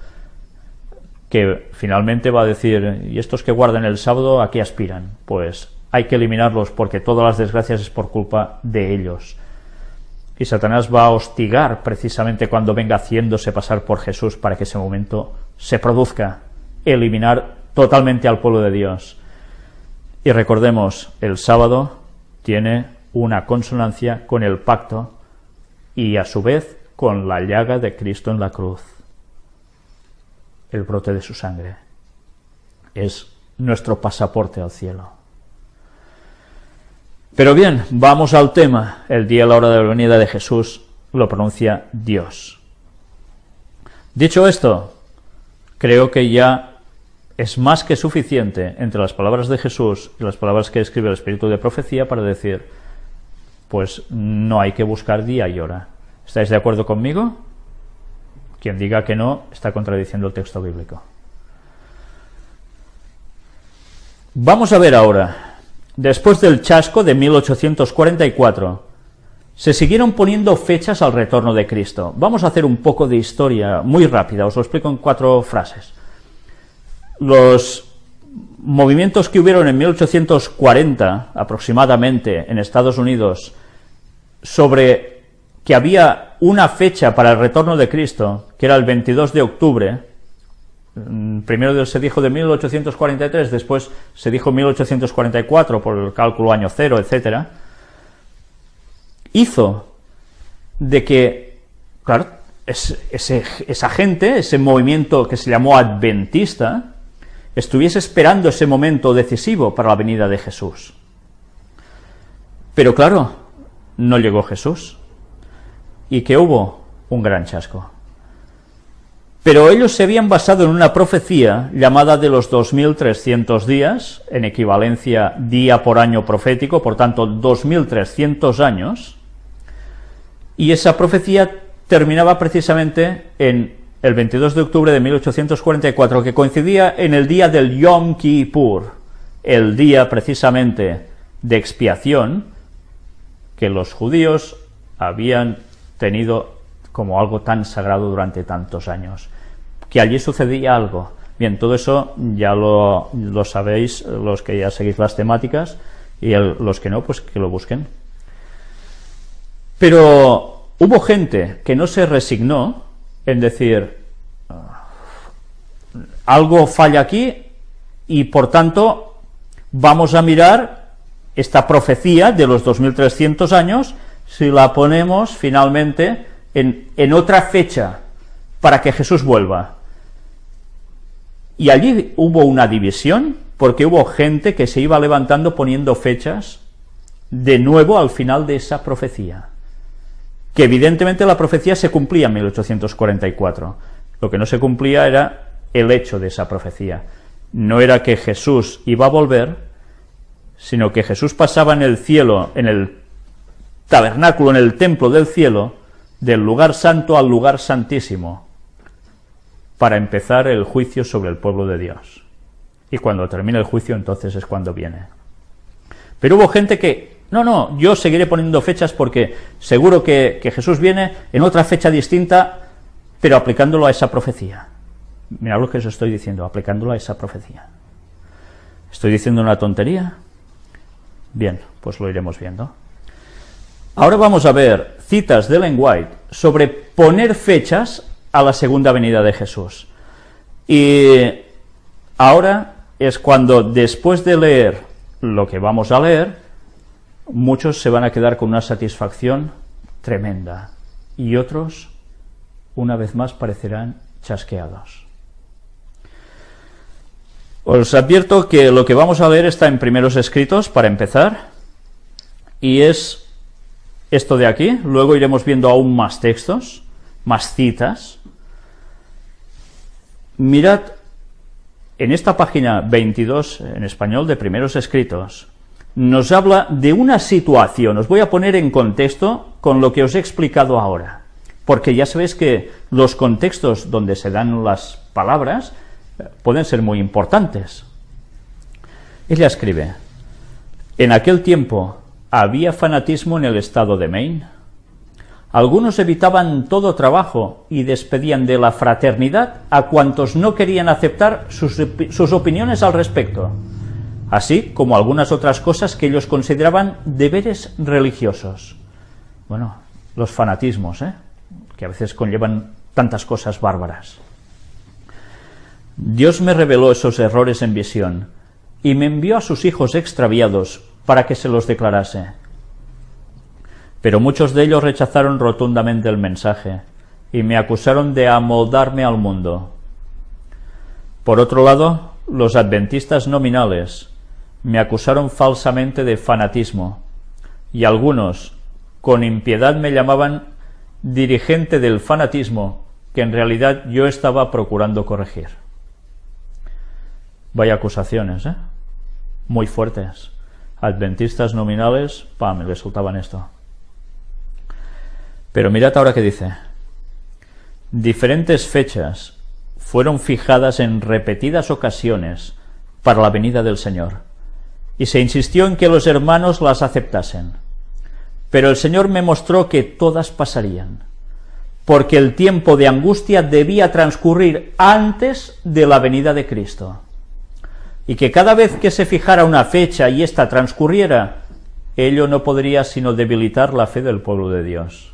que finalmente va a decir, ¿y estos que guardan el sábado a qué aspiran? Pues hay que eliminarlos porque todas las desgracias es por culpa de ellos. Y Satanás va a hostigar precisamente cuando venga haciéndose pasar por Jesús para que ese momento se produzca, eliminar totalmente al pueblo de Dios. Y recordemos, el sábado tiene una consonancia con el pacto y a su vez con la llaga de Cristo en la cruz. El brote de su sangre es nuestro pasaporte al cielo. Pero bien, vamos al tema. El día y la hora de la venida de Jesús lo pronuncia Dios. Dicho esto, creo que ya es más que suficiente entre las palabras de Jesús y las palabras que escribe el Espíritu de Profecía para decir, pues no hay que buscar día y hora. ¿Estáis de acuerdo conmigo? Quien diga que no, está contradiciendo el texto bíblico. Vamos a ver ahora, después del chasco de 1844, se siguieron poniendo fechas al retorno de Cristo. Vamos a hacer un poco de historia muy rápida, os lo explico en 4 frases. Los movimientos que hubieron en 1840 aproximadamente en Estados Unidos sobre que había una fecha para el retorno de Cristo, que era el 22 de octubre, primero se dijo de 1843, después se dijo 1844 por el cálculo año cero, etc., hizo de que, claro, esa gente, ese movimiento que se llamó adventista, estuviese esperando ese momento decisivo para la venida de Jesús. Pero claro, no llegó Jesús. ¿Y qué hubo? Un gran chasco. Pero ellos se habían basado en una profecía llamada de los 2300 días, en equivalencia día por año profético, por tanto 2300 años, y esa profecía terminaba precisamente en el 22 de octubre de 1844, que coincidía en el día del Yom Kippur, el día precisamente de expiación que los judíos habían tenido como algo tan sagrado durante tantos años, que allí sucedía algo. Bien, todo eso ya lo sabéis los que ya seguís las temáticas, y los que no, pues que lo busquen. Pero hubo gente que no se resignó en decir, algo falla aquí, y por tanto vamos a mirar esta profecía de los 2300 años, si la ponemos finalmente en otra fecha, para que Jesús vuelva. Y allí hubo una división, porque hubo gente que se iba levantando poniendo fechas de nuevo al final de esa profecía, que evidentemente la profecía se cumplía en 1844, lo que no se cumplía era el hecho de esa profecía, no era que Jesús iba a volver, sino que Jesús pasaba en el cielo, en el tabernáculo, en el templo del cielo, del lugar santo al lugar santísimo, para empezar el juicio sobre el pueblo de Dios. Y cuando termine el juicio, entonces es cuando viene. Pero hubo gente que, no, yo seguiré poniendo fechas porque seguro que Jesús viene en otra fecha distinta, pero aplicándolo a esa profecía. Mirad lo que os estoy diciendo, aplicándolo a esa profecía. ¿Estoy diciendo una tontería? Bien, pues lo iremos viendo. Ahora vamos a ver citas de Ellen White sobre poner fechas a la segunda venida de Jesús. Y ahora es cuando, después de leer lo que vamos a leer, muchos se van a quedar con una satisfacción tremenda, y otros, una vez más, parecerán chasqueados. Os advierto que lo que vamos a leer está en Primeros Escritos, para empezar, y es esto de aquí. Luego iremos viendo aún más textos, más citas. Mirad, en esta página 22, en español, de Primeros Escritos, nos habla de una situación. Os voy a poner en contexto con lo que os he explicado ahora, porque ya sabéis que los contextos donde se dan las palabras pueden ser muy importantes. Ella escribe: en aquel tiempo había fanatismo en el estado de Maine. Algunos evitaban todo trabajo y despedían de la fraternidad a cuantos no querían aceptar sus opiniones al respecto, así como algunas otras cosas que ellos consideraban deberes religiosos. Bueno, los fanatismos, que a veces conllevan tantas cosas bárbaras. Dios me reveló esos errores en visión y me envió a sus hijos extraviados para que se los declarase. Pero muchos de ellos rechazaron rotundamente el mensaje y me acusaron de amoldarme al mundo. Por otro lado, los adventistas nominales me acusaron falsamente de fanatismo, y algunos, con impiedad, me llamaban dirigente del fanatismo, que en realidad yo estaba procurando corregir. Vaya acusaciones, muy fuertes. Adventistas nominales, les soltaban esto. Pero mirad ahora qué dice. Diferentes fechas fueron fijadas en repetidas ocasiones para la venida del Señor, y se insistió en que los hermanos las aceptasen. Pero el Señor me mostró que todas pasarían, porque el tiempo de angustia debía transcurrir antes de la venida de Cristo, y que cada vez que se fijara una fecha y ésta transcurriera, ello no podría sino debilitar la fe del pueblo de Dios.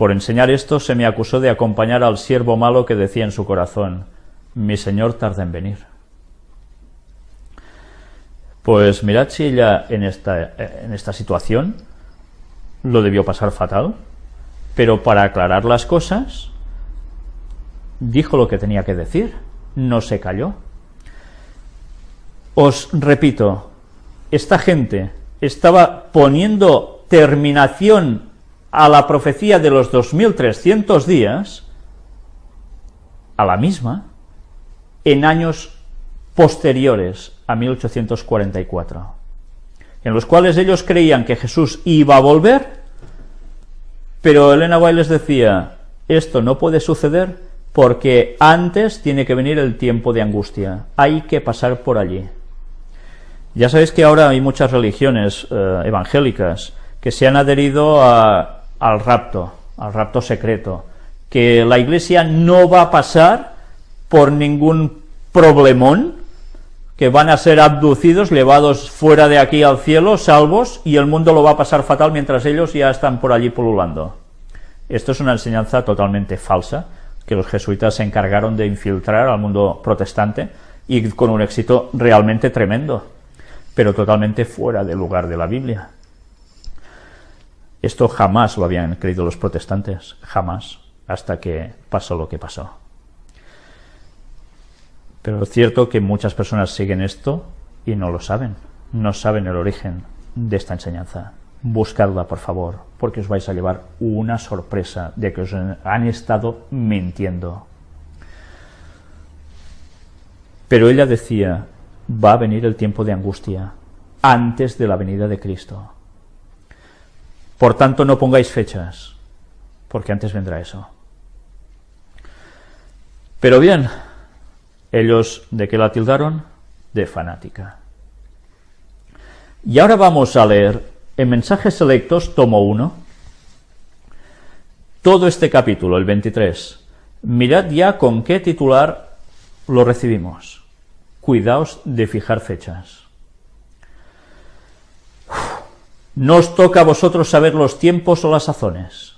Por enseñar esto se me acusó de acompañar al siervo malo que decía en su corazón: mi señor tarda en venir. Pues mirad si ella en esta situación lo debió pasar fatal, pero para aclarar las cosas dijo lo que tenía que decir, no se calló. Os repito, esta gente estaba poniendo terminación a la profecía de los 2300 días, a la misma, en años posteriores a 1844, en los cuales ellos creían que Jesús iba a volver, pero Elena White les decía: esto no puede suceder porque antes tiene que venir el tiempo de angustia, hay que pasar por allí. Ya sabéis que ahora hay muchas religiones evangélicas que se han adherido al rapto secreto, que la Iglesia no va a pasar por ningún problemón, que van a ser abducidos, llevados fuera de aquí al cielo, salvos, y el mundo lo va a pasar fatal mientras ellos ya están por allí pululando. Esto es una enseñanza totalmente falsa, que los jesuitas se encargaron de infiltrar al mundo protestante, y con un éxito realmente tremendo, pero totalmente fuera del lugar de la Biblia. Esto jamás lo habían creído los protestantes, jamás, hasta que pasó lo que pasó. Pero es cierto que muchas personas siguen esto y no lo saben, no saben el origen de esta enseñanza. Buscadla, por favor, porque os vais a llevar una sorpresa de que os han estado mintiendo. Pero ella decía: va a venir el tiempo de angustia antes de la venida de Cristo. Por tanto, no pongáis fechas, porque antes vendrá eso. Pero bien, ellos, ¿de qué la tildaron? De fanática. Y ahora vamos a leer en Mensajes Selectos, tomo 1, todo este capítulo, el 23. Mirad ya con qué titular lo recibimos. Cuidaos de fijar fechas. No os toca a vosotros saber los tiempos o las sazones.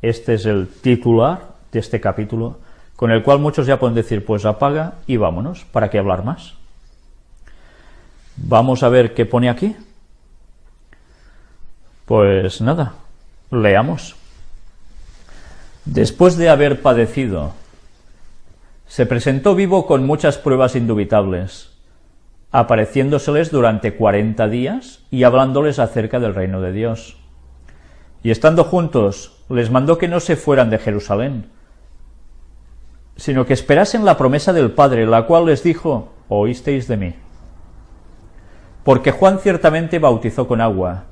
Este es el titular de este capítulo, con el cual muchos ya pueden decir: pues apaga y vámonos, ¿para qué hablar más? Vamos a ver qué pone aquí. Pues nada, leamos. Después de haber padecido, se presentó vivo con muchas pruebas indubitables, apareciéndoseles durante 40 días y hablándoles acerca del reino de Dios. Y estando juntos, les mandó que no se fueran de Jerusalén, sino que esperasen la promesa del Padre, la cual les dijo: oísteis de mí. Porque Juan ciertamente bautizó con agua,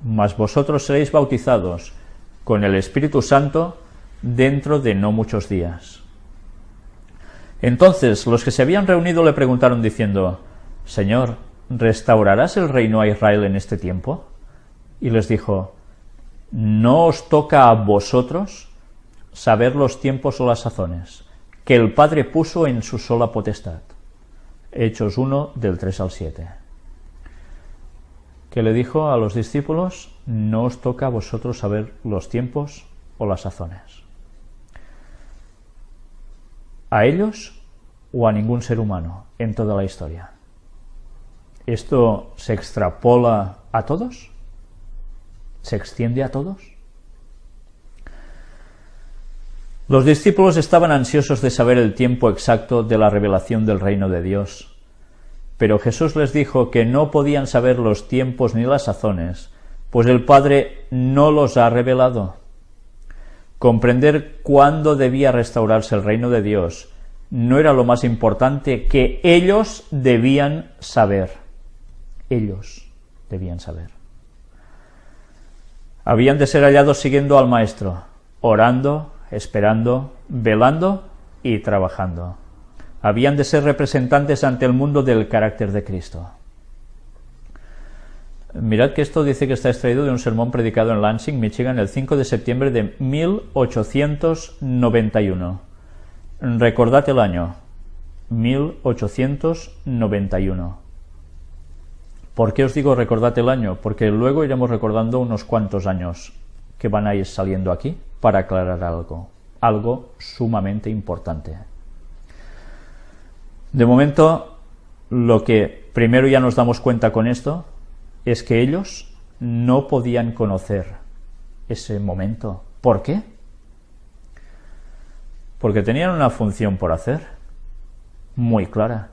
mas vosotros seréis bautizados con el Espíritu Santo dentro de no muchos días. Entonces los que se habían reunido le preguntaron diciendo: Señor, ¿restaurarás el reino a Israel en este tiempo? Y les dijo: no os toca a vosotros saber los tiempos o las sazones, que el Padre puso en su sola potestad. Hechos 1, del 3 al 7. Que le dijo a los discípulos: no os toca a vosotros saber los tiempos o las sazones. ¿A ellos o a ningún ser humano en toda la historia? ¿Esto se extrapola a todos? ¿Se extiende a todos? Los discípulos estaban ansiosos de saber el tiempo exacto de la revelación del reino de Dios, pero Jesús les dijo que no podían saber los tiempos ni las sazones, pues el Padre no los ha revelado. Comprender cuándo debía restaurarse el reino de Dios no era lo más importante que ellos debían saber. Ellos debían saber. Habían de ser hallados siguiendo al Maestro, orando, esperando, velando y trabajando. Habían de ser representantes ante el mundo del carácter de Cristo. Mirad que esto dice que está extraído de un sermón predicado en Lansing, Michigan, el 5 de septiembre de 1891. Recordad el año, 1891. ¿Por qué os digo recordad el año? Porque luego iremos recordando unos cuantos años que van a ir saliendo aquí para aclarar algo sumamente importante. De momento, lo que primero ya nos damos cuenta con esto es que ellos no podían conocer ese momento. ¿Por qué? Porque tenían una función por hacer muy clara.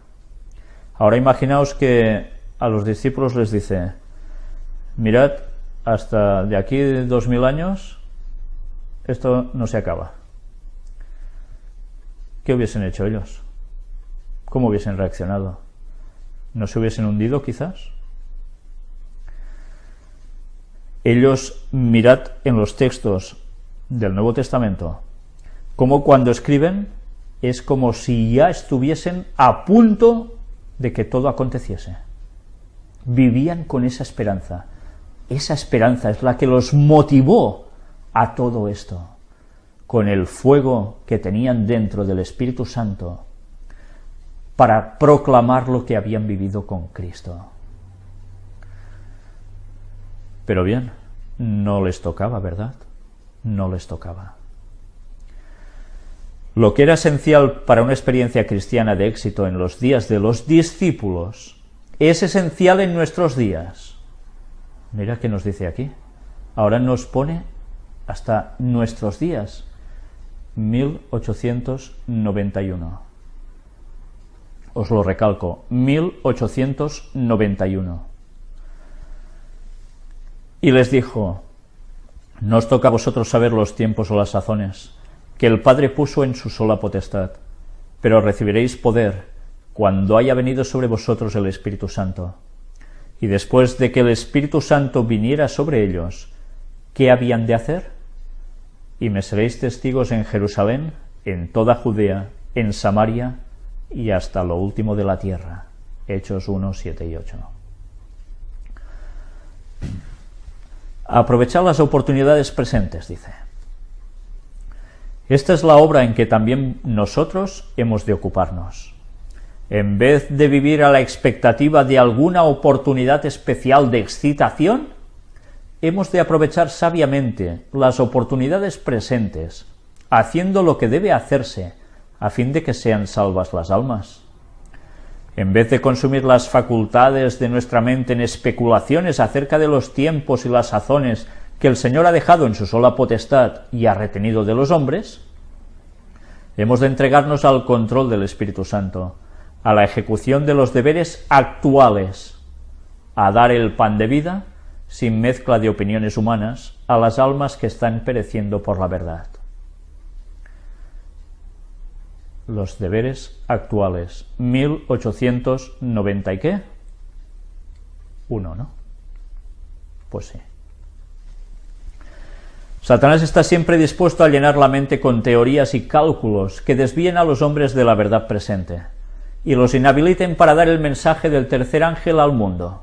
Ahora imaginaos que a los discípulos les dice: mirad, hasta de aquí 2000 años esto no se acaba. ¿Qué hubiesen hecho ellos? ¿Cómo hubiesen reaccionado? ¿No se hubiesen hundido quizás? Ellos, mirad en los textos del Nuevo Testamento, como cuando escriben es como si ya estuviesen a punto de que todo aconteciese. Vivían con esa esperanza. Esa esperanza es la que los motivó a todo esto, con el fuego que tenían dentro del Espíritu Santo para proclamar lo que habían vivido con Cristo. Pero bien, no les tocaba, ¿verdad? No les tocaba. Lo que era esencial para una experiencia cristiana de éxito en los días de los discípulos es esencial en nuestros días. Mira qué nos dice aquí. Ahora nos pone hasta nuestros días, 1891. Os lo recalco, 1891. Y les dijo: no os toca a vosotros saber los tiempos o las sazones que el Padre puso en su sola potestad, pero recibiréis poder cuando haya venido sobre vosotros el Espíritu Santo. Y después de que el Espíritu Santo viniera sobre ellos, ¿qué habían de hacer? Y me seréis testigos en Jerusalén, en toda Judea, en Samaria y hasta lo último de la tierra. Hechos 1, 7 y 8. Aprovechad las oportunidades presentes, dice. Esta es la obra en que también nosotros hemos de ocuparnos. En vez de vivir a la expectativa de alguna oportunidad especial de excitación, hemos de aprovechar sabiamente las oportunidades presentes, haciendo lo que debe hacerse a fin de que sean salvas las almas. En vez de consumir las facultades de nuestra mente en especulaciones acerca de los tiempos y las sazones que el Señor ha dejado en su sola potestad y ha retenido de los hombres, hemos de entregarnos al control del Espíritu Santo, a la ejecución de los deberes actuales, a dar el pan de vida, sin mezcla de opiniones humanas, a las almas que están pereciendo por la verdad. Los deberes actuales, 1890 y qué? 1, ¿no? Pues sí. Satanás está siempre dispuesto a llenar la mente con teorías y cálculos que desvíen a los hombres de la verdad presente y los inhabiliten para dar el mensaje del tercer ángel al mundo.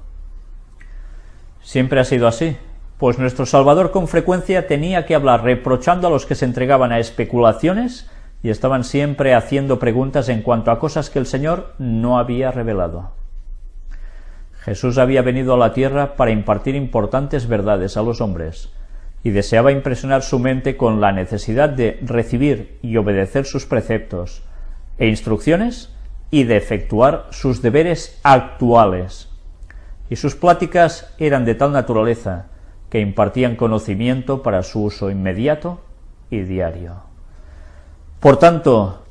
Siempre ha sido así, pues nuestro Salvador con frecuencia tenía que hablar reprochando a los que se entregaban a especulaciones y estaban siempre haciendo preguntas en cuanto a cosas que el Señor no había revelado. Jesús había venido a la tierra para impartir importantes verdades a los hombres y deseaba impresionar su mente con la necesidad de recibir y obedecer sus preceptos e instrucciones y de efectuar sus deberes actuales. Y sus pláticas eran de tal naturaleza que impartían conocimiento para su uso inmediato y diario. Por tanto,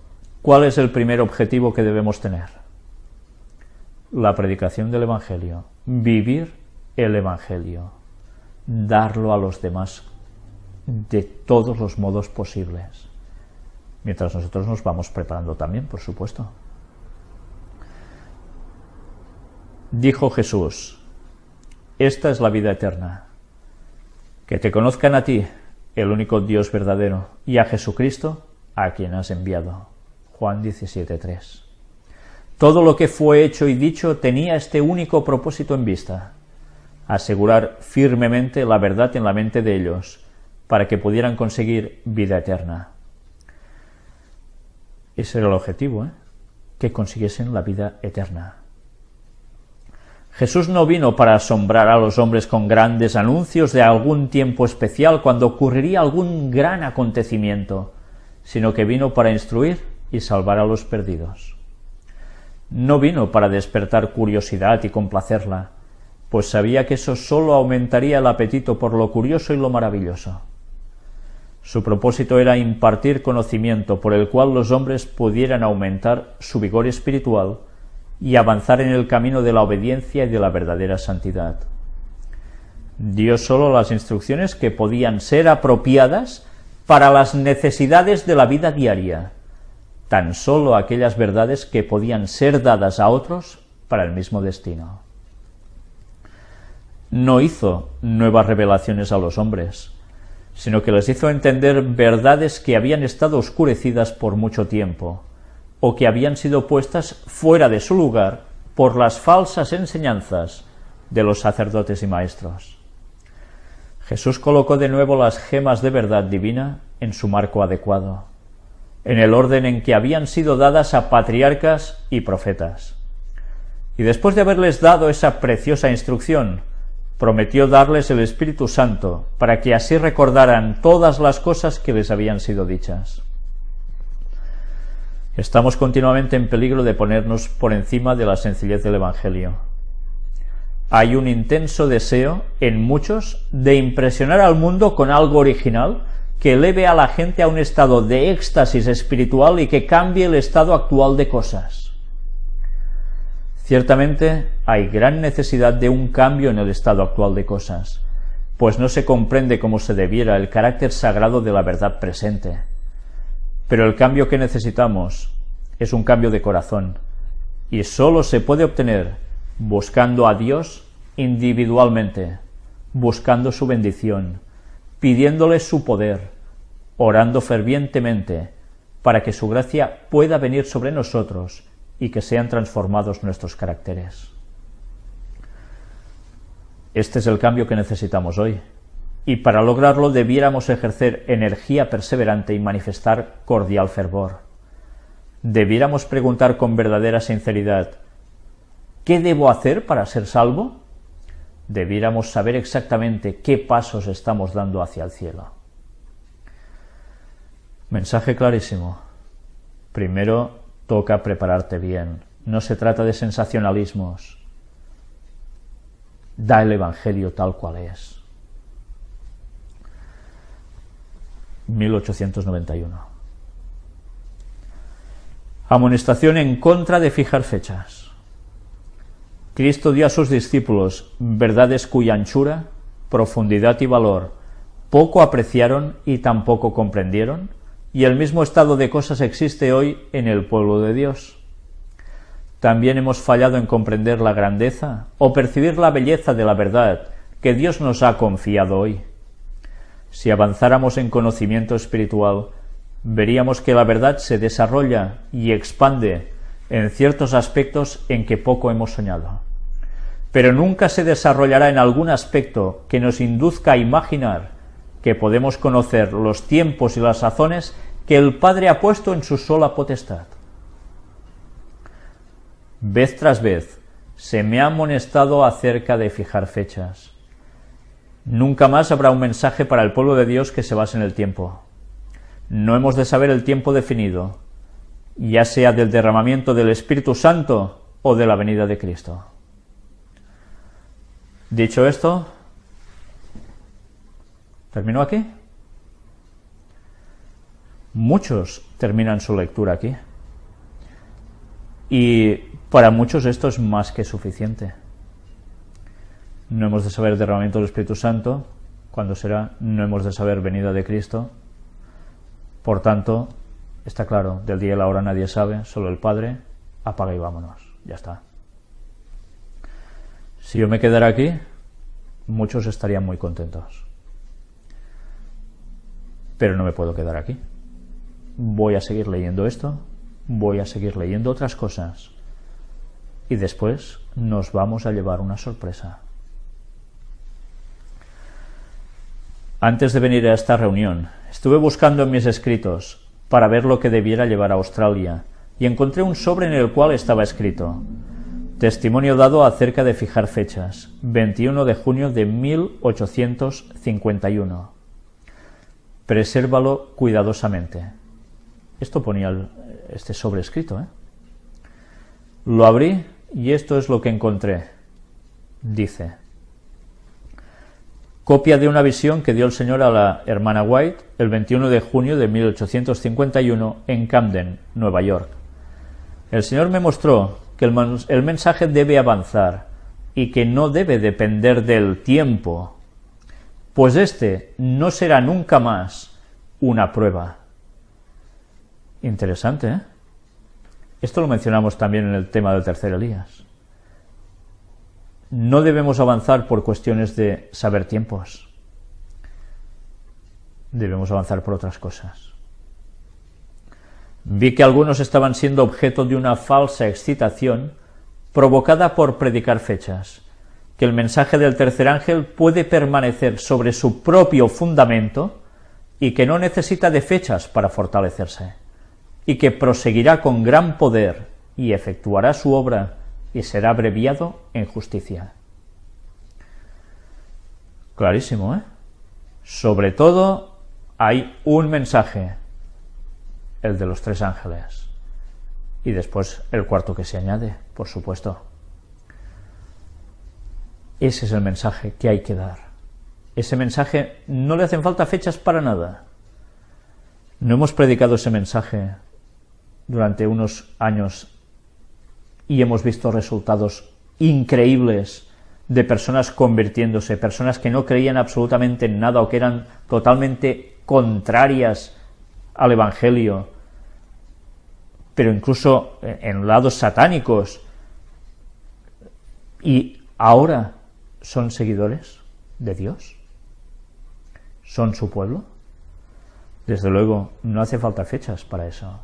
¿cuál es el primer objetivo que debemos tener? La predicación del Evangelio, vivir el Evangelio, darlo a los demás de todos los modos posibles, mientras nosotros nos vamos preparando también, por supuesto. Dijo Jesús: esta es la vida eterna, que te conozcan a ti, el único Dios verdadero, y a Jesucristo, a quien has enviado. Juan 17:3. Todo lo que fue hecho y dicho tenía este único propósito en vista: asegurar firmemente la verdad en la mente de ellos, para que pudieran conseguir vida eterna. Ese era el objetivo, que consiguiesen la vida eterna. Jesús no vino para asombrar a los hombres con grandes anuncios de algún tiempo especial cuando ocurriría algún gran acontecimiento, sino que vino para instruir y salvar a los perdidos. No vino para despertar curiosidad y complacerla, pues sabía que eso sólo aumentaría el apetito por lo curioso y lo maravilloso. Su propósito era impartir conocimiento por el cual los hombres pudieran aumentar su vigor espiritual y avanzar en el camino de la obediencia y de la verdadera santidad. Dio sólo las instrucciones que podían ser apropiadas para las necesidades de la vida diaria, tan sólo aquellas verdades que podían ser dadas a otros para el mismo destino. No hizo nuevas revelaciones a los hombres, sino que les hizo entender verdades que habían estado oscurecidas por mucho tiempo, o que habían sido puestas fuera de su lugar por las falsas enseñanzas de los sacerdotes y maestros. Jesús colocó de nuevo las gemas de verdad divina en su marco adecuado, en el orden en que habían sido dadas a patriarcas y profetas. Y después de haberles dado esa preciosa instrucción, prometió darles el Espíritu Santo para que así recordaran todas las cosas que les habían sido dichas. Estamos continuamente en peligro de ponernos por encima de la sencillez del Evangelio. Hay un intenso deseo en muchos de impresionar al mundo con algo original que eleve a la gente a un estado de éxtasis espiritual y que cambie el estado actual de cosas. Ciertamente hay gran necesidad de un cambio en el estado actual de cosas, pues no se comprende como se debiera el carácter sagrado de la verdad presente. Pero el cambio que necesitamos es un cambio de corazón, y sólo se puede obtener buscando a Dios individualmente, buscando su bendición, pidiéndole su poder, orando fervientemente, para que su gracia pueda venir sobre nosotros y que sean transformados nuestros caracteres. Este es el cambio que necesitamos hoy, y para lograrlo debiéramos ejercer energía perseverante y manifestar cordial fervor. Debiéramos preguntar con verdadera sinceridad: ¿qué debo hacer para ser salvo? Debiéramos saber exactamente qué pasos estamos dando hacia el cielo. Mensaje clarísimo. Primero, toca prepararte bien. No se trata de sensacionalismos. Da el Evangelio tal cual es. 1891. Amonestación en contra de fijar fechas. Cristo dio a sus discípulos verdades cuya anchura, profundidad y valor poco apreciaron y tampoco comprendieron, y el mismo estado de cosas existe hoy en el pueblo de Dios. También hemos fallado en comprender la grandeza o percibir la belleza de la verdad que Dios nos ha confiado hoy. Si avanzáramos en conocimiento espiritual, veríamos que la verdad se desarrolla y expande en ciertos aspectos en que poco hemos soñado, pero nunca se desarrollará en algún aspecto que nos induzca a imaginar que podemos conocer los tiempos y las sazones que el Padre ha puesto en su sola potestad. Vez tras vez se me ha amonestado acerca de fijar fechas. Nunca más habrá un mensaje para el pueblo de Dios que se base en el tiempo. No hemos de saber el tiempo definido, ya sea del derramamiento del Espíritu Santo o de la venida de Cristo. Dicho esto, ¿terminó aquí? Muchos terminan su lectura aquí. Y para muchos esto es más que suficiente. No hemos de saber el derramamiento del Espíritu Santo, cuándo será, no hemos de saber venida de Cristo. Por tanto, está claro, del día y la hora nadie sabe, solo el Padre. Apaga y vámonos, ya está. Si yo me quedara aquí, muchos estarían muy contentos. Pero no me puedo quedar aquí. Voy a seguir leyendo esto, voy a seguir leyendo otras cosas, y después nos vamos a llevar una sorpresa. Antes de venir a esta reunión, estuve buscando en mis escritos para ver lo que debiera llevar a Australia, y encontré un sobre en el cual estaba escrito: Testimonio dado acerca de fijar fechas. 21 de junio de 1851. Presérvalo cuidadosamente. Esto ponía este sobrescrito, ¿eh? Lo abrí y esto es lo que encontré. Dice: copia de una visión que dio el Señor a la hermana White el 21 de junio de 1851 en Camden, Nueva York. El Señor me mostró que el mensaje debe avanzar y que no debe depender del tiempo, pues este no será nunca más una prueba. Interesante, ¿eh? Esto lo mencionamos también en el tema del tercer Elías. No debemos avanzar por cuestiones de saber tiempos. Debemos avanzar por otras cosas. Vi que algunos estaban siendo objeto de una falsa excitación provocada por predicar fechas, que el mensaje del tercer ángel puede permanecer sobre su propio fundamento y que no necesita de fechas para fortalecerse, y que proseguirá con gran poder y efectuará su obra y será abreviado en justicia. Clarísimo, ¿eh? Sobre todo hay un mensaje, el de los tres ángeles, y después el cuarto que se añade, por supuesto. Ese es el mensaje que hay que dar. Ese mensaje no le hacen falta fechas para nada. No hemos predicado ese mensaje durante unos años y hemos visto resultados increíbles de personas convirtiéndose, personas que no creían absolutamente en nada o que eran totalmente contrarias al Evangelio, pero incluso en lados satánicos, y ahora son seguidores de Dios, son su pueblo. Desde luego no hace falta fechas para eso.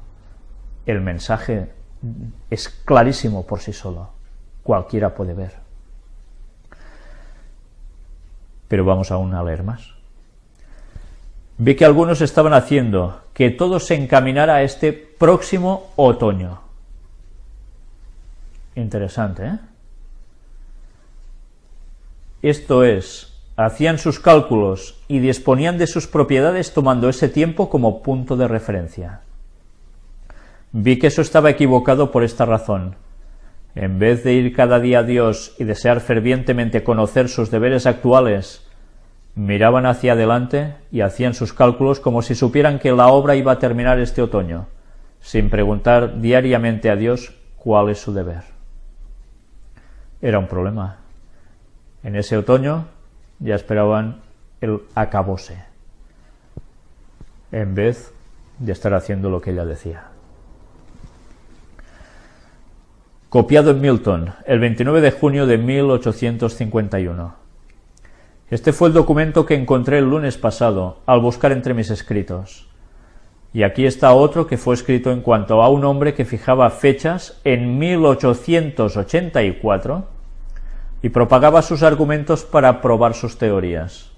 El mensaje es clarísimo por sí solo, cualquiera puede ver. Pero vamos aún a leer más. Vi que algunos estaban haciendo que todo se encaminara a este próximo otoño. Interesante, ¿eh? Esto es, hacían sus cálculos y disponían de sus propiedades tomando ese tiempo como punto de referencia. Vi que eso estaba equivocado por esta razón. En vez de ir cada día a Dios y desear fervientemente conocer sus deberes actuales, miraban hacia adelante y hacían sus cálculos como si supieran que la obra iba a terminar este otoño, sin preguntar diariamente a Dios cuál es su deber. Era un problema. En ese otoño ya esperaban el acabose, en vez de estar haciendo lo que ella decía. Copiado en Milton, el 29 de junio de 1851. Este fue el documento que encontré el lunes pasado al buscar entre mis escritos. Y aquí está otro que fue escrito en cuanto a un hombre que fijaba fechas en 1884 y propagaba sus argumentos para probar sus teorías.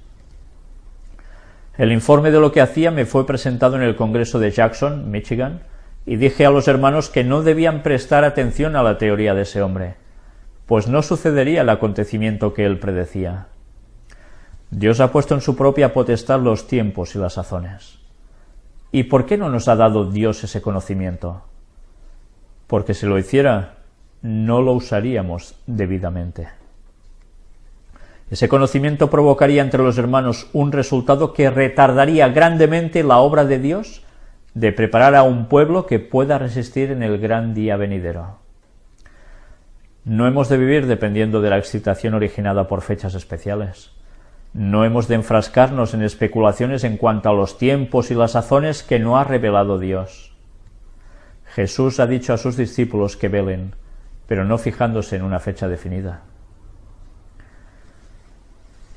El informe de lo que hacía me fue presentado en el Congreso de Jackson, Michigan, y dije a los hermanos que no debían prestar atención a la teoría de ese hombre, pues no sucedería el acontecimiento que él predecía. Dios ha puesto en su propia potestad los tiempos y las sazones. ¿Y por qué no nos ha dado Dios ese conocimiento? Porque si lo hiciera, no lo usaríamos debidamente. Ese conocimiento provocaría entre los hermanos un resultado que retardaría grandemente la obra de Dios de preparar a un pueblo que pueda resistir en el gran día venidero. No hemos de vivir dependiendo de la excitación originada por fechas especiales. No hemos de enfrascarnos en especulaciones en cuanto a los tiempos y las sazones que no ha revelado Dios. Jesús ha dicho a sus discípulos que velen, pero no fijándose en una fecha definida.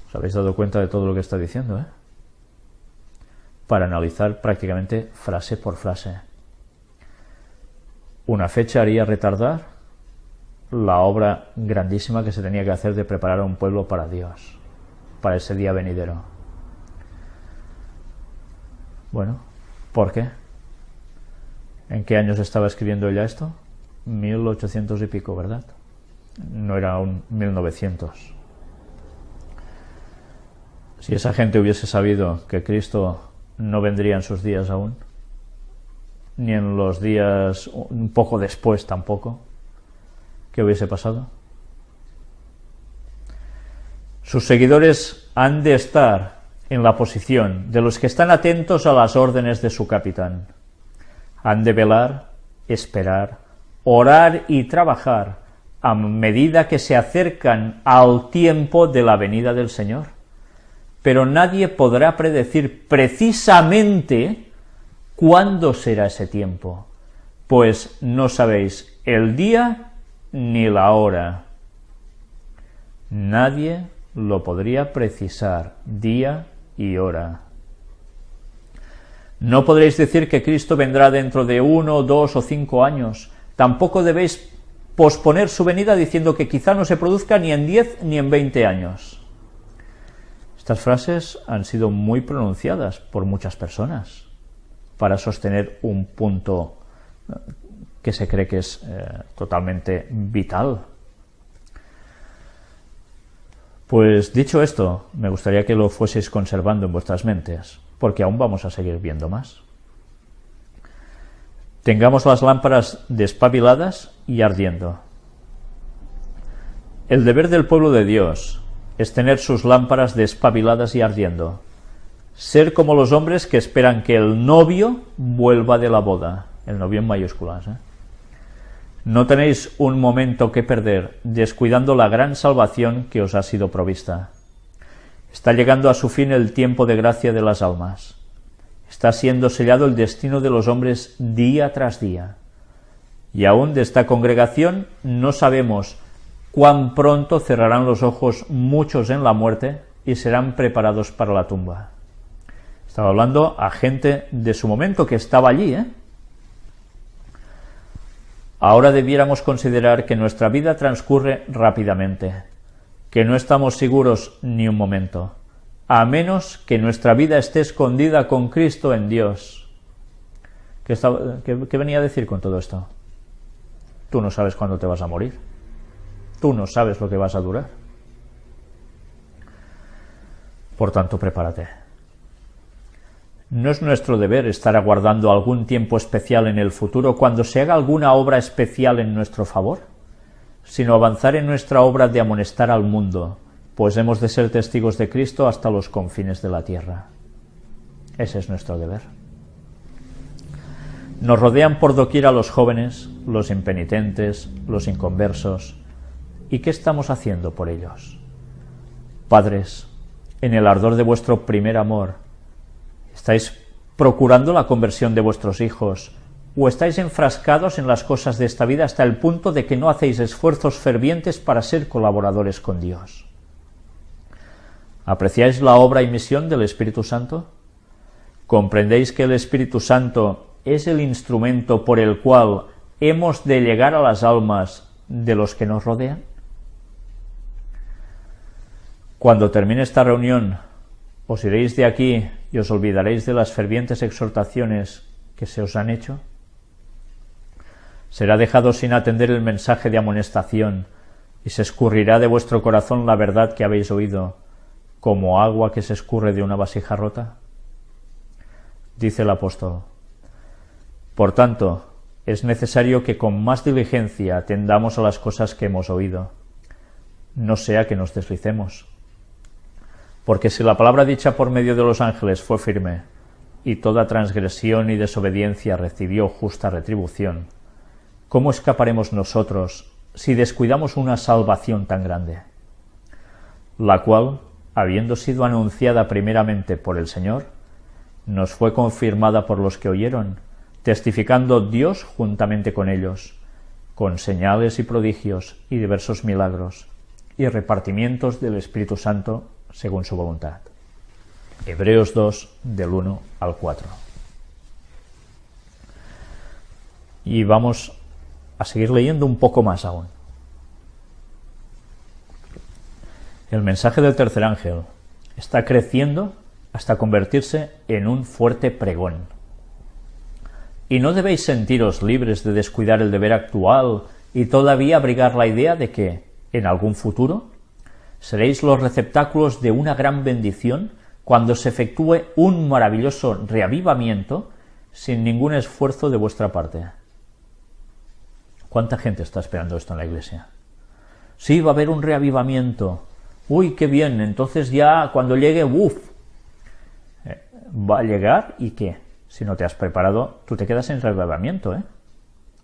¿Os habéis dado cuenta de todo lo que está diciendo, Para analizar prácticamente frase por frase. Una fecha haría retardar la obra grandísima que se tenía que hacer de preparar a un pueblo para Dios, para ese día venidero. Bueno, ¿por qué? ¿En qué años estaba escribiendo ella esto? 1800 y pico, ¿verdad? no era un 1900. Si esa gente hubiese sabido que Cristo no vendría en sus días aún, ni en los días un poco después tampoco, ¿qué hubiese pasado? Sus seguidores han de estar en la posición de los que están atentos a las órdenes de su capitán. Han de velar, esperar, orar y trabajar a medida que se acercan al tiempo de la venida del Señor. Pero nadie podrá predecir precisamente cuándo será ese tiempo, pues no sabéis el día ni la hora. Nadie lo podría precisar, día y hora. No podréis decir que Cristo vendrá dentro de 1, 2 o 5 años. Tampoco debéis posponer su venida diciendo que quizá no se produzca ni en 10 ni en 20 años. Estas frases han sido muy pronunciadas por muchas personas para sostener un punto que se cree que es totalmente vital. Pues dicho esto, me gustaría que lo fueseis conservando en vuestras mentes, porque aún vamos a seguir viendo más. Tengamos las lámparas despabiladas y ardiendo. El deber del pueblo de Dios es tener sus lámparas despabiladas y ardiendo, ser como los hombres que esperan que el novio vuelva de la boda, el novio en mayúsculas. No tenéis un momento que perder descuidando la gran salvación que os ha sido provista. Está llegando a su fin el tiempo de gracia de las almas. Está siendo sellado el destino de los hombres día tras día. Y aún de esta congregación no sabemos cuán pronto cerrarán los ojos muchos en la muerte y serán preparados para la tumba. Estaba hablando a gente de su momento que estaba allí, Ahora debiéramos considerar que nuestra vida transcurre rápidamente, que no estamos seguros ni un momento, a menos que nuestra vida esté escondida con Cristo en Dios. ¿Qué venía a decir con todo esto? Tú no sabes cuándo te vas a morir. Tú no sabes lo que vas a durar. Por tanto, prepárate. ¿No es nuestro deber estar aguardando algún tiempo especial en el futuro cuando se haga alguna obra especial en nuestro favor? Sino avanzar en nuestra obra de amonestar al mundo, pues hemos de ser testigos de Cristo hasta los confines de la tierra. Ese es nuestro deber. Nos rodean por doquier a los jóvenes, los impenitentes, los inconversos. ¿Y qué estamos haciendo por ellos? Padres, en el ardor de vuestro primer amor, ¿estáis procurando la conversión de vuestros hijos o estáis enfrascados en las cosas de esta vida hasta el punto de que no hacéis esfuerzos fervientes para ser colaboradores con Dios? ¿Apreciáis la obra y misión del Espíritu Santo? ¿Comprendéis que el Espíritu Santo es el instrumento por el cual hemos de llegar a las almas de los que nos rodean? Cuando termine esta reunión, os iréis de aquí y os olvidaréis de las fervientes exhortaciones que se os han hecho. Será dejado sin atender el mensaje de amonestación y se escurrirá de vuestro corazón la verdad que habéis oído, como agua que se escurre de una vasija rota. Dice el apóstol: por tanto, es necesario que con más diligencia atendamos a las cosas que hemos oído, no sea que nos deslicemos. Porque si la palabra dicha por medio de los ángeles fue firme, y toda transgresión y desobediencia recibió justa retribución, ¿cómo escaparemos nosotros si descuidamos una salvación tan grande? La cual, habiendo sido anunciada primeramente por el Señor, nos fue confirmada por los que oyeron, testificando Dios juntamente con ellos, con señales y prodigios y diversos milagros, y repartimientos del Espíritu Santo según su voluntad. Hebreos 2, del 1 al 4. Y vamos a seguir leyendo un poco más aún. El mensaje del tercer ángel está creciendo hasta convertirse en un fuerte pregón. Y no debéis sentiros libres de descuidar el deber actual y todavía abrigar la idea de que, en algún futuro? ¿Seréis los receptáculos de una gran bendición cuando se efectúe un maravilloso reavivamiento sin ningún esfuerzo de vuestra parte? ¿Cuánta gente está esperando esto en la iglesia? Sí, va a haber un reavivamiento. Uy, qué bien, entonces ya cuando llegue, va a llegar y ¿qué? Si no te has preparado, tú te quedas en reavivamiento, ¿eh?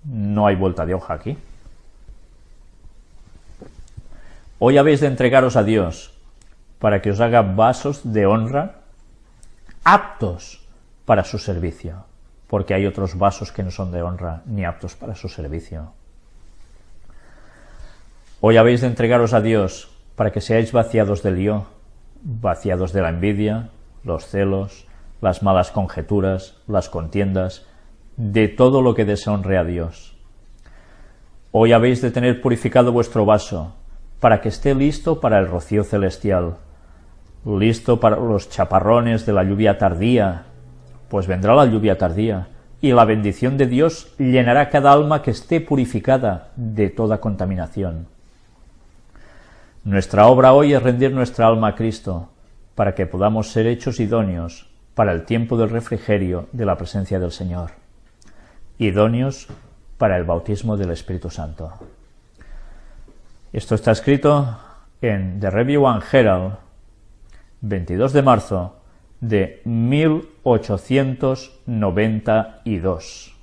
No hay vuelta de hoja aquí. Hoy habéis de entregaros a Dios para que os haga vasos de honra aptos para su servicio, porque hay otros vasos que no son de honra ni aptos para su servicio. Hoy habéis de entregaros a Dios para que seáis vaciados del yo, vaciados de la envidia, los celos, las malas conjeturas, las contiendas, de todo lo que deshonre a Dios. Hoy habéis de tener purificado vuestro vaso, para que esté listo para el rocío celestial, listo para los chaparrones de la lluvia tardía, pues vendrá la lluvia tardía, y la bendición de Dios llenará cada alma que esté purificada de toda contaminación. Nuestra obra hoy es rendir nuestra alma a Cristo, para que podamos ser hechos idóneos para el tiempo del refrigerio de la presencia del Señor, idóneos para el bautismo del Espíritu Santo. Esto está escrito en The Review and Herald, 22 de marzo de 1892.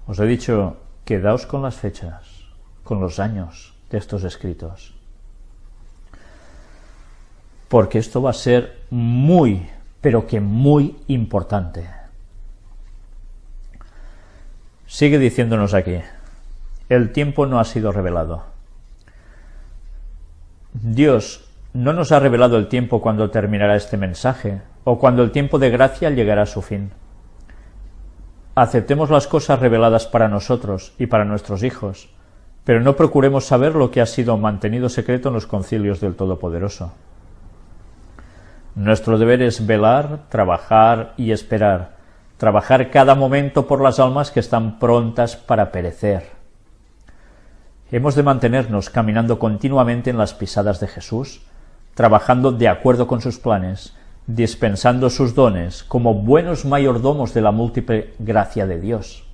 Os he dicho, quedaos con las fechas, con los años de estos escritos, porque esto va a ser muy, pero que muy importante. Sigue diciéndonos aquí, el tiempo no ha sido revelado. Dios no nos ha revelado el tiempo cuando terminará este mensaje, o cuando el tiempo de gracia llegará a su fin. Aceptemos las cosas reveladas para nosotros y para nuestros hijos, pero no procuremos saber lo que ha sido mantenido secreto en los concilios del Todopoderoso. Nuestro deber es velar, trabajar y esperar, trabajar cada momento por las almas que están prontas para perecer. Hemos de mantenernos caminando continuamente en las pisadas de Jesús, trabajando de acuerdo con sus planes, dispensando sus dones como buenos mayordomos de la múltiple gracia de Dios.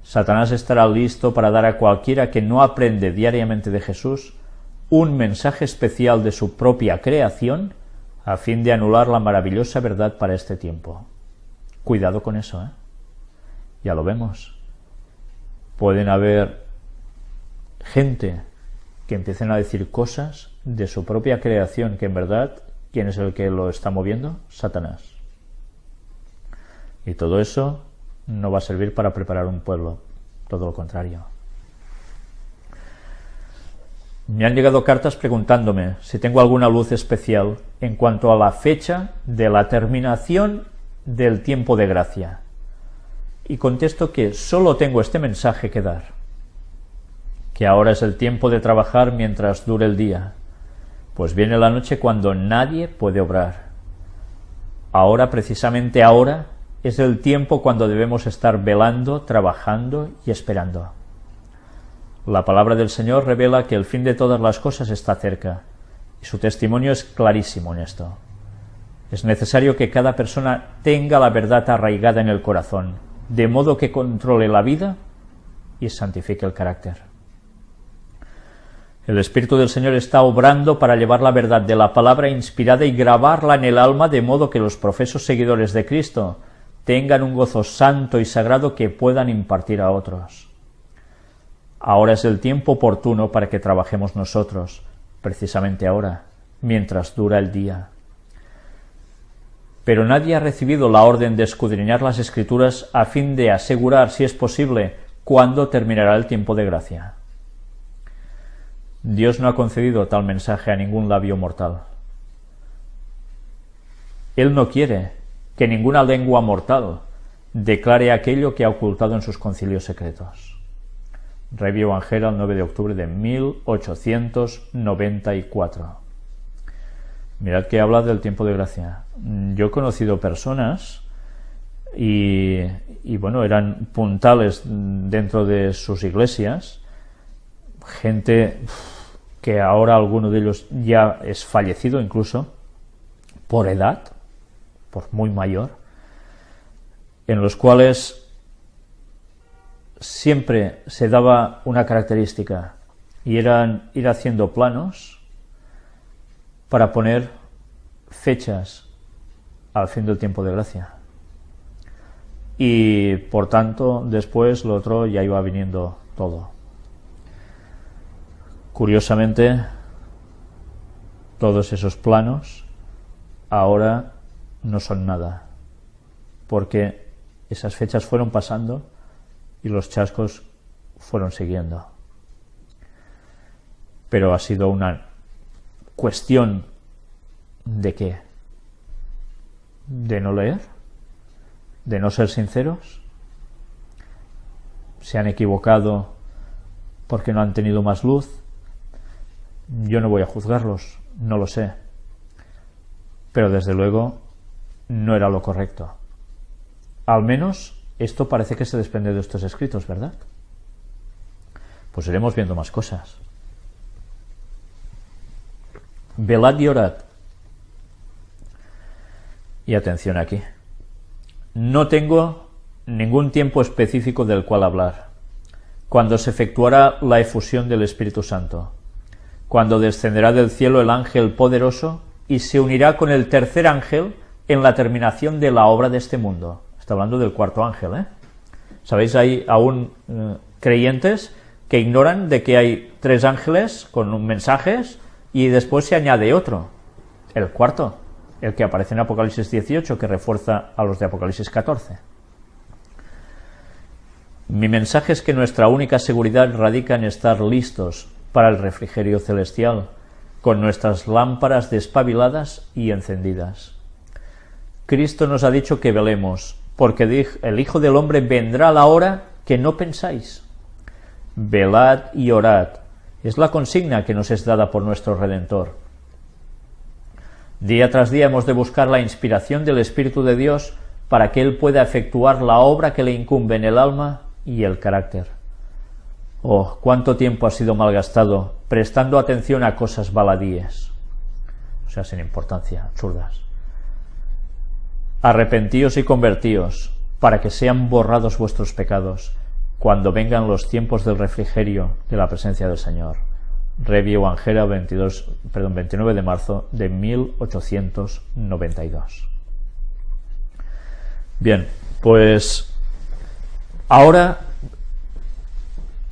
Satanás estará listo para dar a cualquiera que no aprende diariamente de Jesús un mensaje especial de su propia creación a fin de anular la maravillosa verdad para este tiempo. Cuidado con eso, ¿eh? Ya lo vemos. Pueden haber gente que empiecen a decir cosas de su propia creación que en verdad, ¿quién es el que lo está moviendo? Satanás. Y todo eso no va a servir para preparar un pueblo, todo lo contrario. Me han llegado cartas preguntándome si tengo alguna luz especial en cuanto a la fecha de la terminación del tiempo de gracia. Y contesto que solo tengo este mensaje que dar, que ahora es el tiempo de trabajar mientras dure el día, pues viene la noche cuando nadie puede obrar. Ahora, precisamente ahora, es el tiempo cuando debemos estar velando, trabajando y esperando. La palabra del Señor revela que el fin de todas las cosas está cerca, y su testimonio es clarísimo en esto. Es necesario que cada persona tenga la verdad arraigada en el corazón, de modo que controle la vida y santifique el carácter. El Espíritu del Señor está obrando para llevar la verdad de la palabra inspirada y grabarla en el alma, de modo que los profesos seguidores de Cristo tengan un gozo santo y sagrado que puedan impartir a otros. Ahora es el tiempo oportuno para que trabajemos nosotros, precisamente ahora, mientras dura el día. Pero nadie ha recibido la orden de escudriñar las Escrituras a fin de asegurar, si es posible, cuándo terminará el tiempo de gracia. Dios no ha concedido tal mensaje a ningún labio mortal. Él no quiere que ninguna lengua mortal declare aquello que ha ocultado en sus concilios secretos. Review and Herald, 9 de octubre de 1894. Mirad que habla del tiempo de gracia. Yo he conocido personas y bueno, eran puntales dentro de sus iglesias, gente que ahora alguno de ellos ya es fallecido incluso, por edad, por muy mayor, en los cuales siempre se daba una característica, y eran ir haciendo planos para poner fechas al fin del tiempo de gracia. Y por tanto, después lo otro ya iba viniendo todo. Curiosamente, todos esos planos ahora no son nada, porque esas fechas fueron pasando y los chascos fueron siguiendo. Pero ha sido una cuestión ¿de qué? ¿De no leer? ¿De no ser sinceros? ¿Se han equivocado porque no han tenido más luz? Yo no voy a juzgarlos, no lo sé. Pero desde luego no era lo correcto. Al menos esto parece que se desprende de estos escritos, ¿verdad? Pues iremos viendo más cosas. Velad y orad. Y atención aquí. No tengo ningún tiempo específico del cual hablar. Cuando se efectuará la efusión del Espíritu Santo, cuando descenderá del cielo el ángel poderoso y se unirá con el tercer ángel en la terminación de la obra de este mundo. Está hablando del cuarto ángel, ¿eh? ¿Sabéis? Hay aún creyentes que ignoran de que hay 3 ángeles con mensajes y después se añade otro, el cuarto, el que aparece en Apocalipsis 18, que refuerza a los de Apocalipsis 14. Mi mensaje es que nuestra única seguridad radica en estar listos para el refrigerio celestial, con nuestras lámparas despabiladas y encendidas. Cristo nos ha dicho que velemos, porque el Hijo del Hombre vendrá a la hora que no pensáis. Velad y orad, es la consigna que nos es dada por nuestro Redentor. Día tras día hemos de buscar la inspiración del Espíritu de Dios para que Él pueda efectuar la obra que le incumbe en el alma y el carácter. Oh, cuánto tiempo ha sido malgastado prestando atención a cosas baladíes, o sea, sin importancia, absurdas. Arrepentíos y convertíos, para que sean borrados vuestros pecados, cuando vengan los tiempos del refrigerio de la presencia del Señor. Review Angera, 29 de marzo de 1892. Bien, pues ahora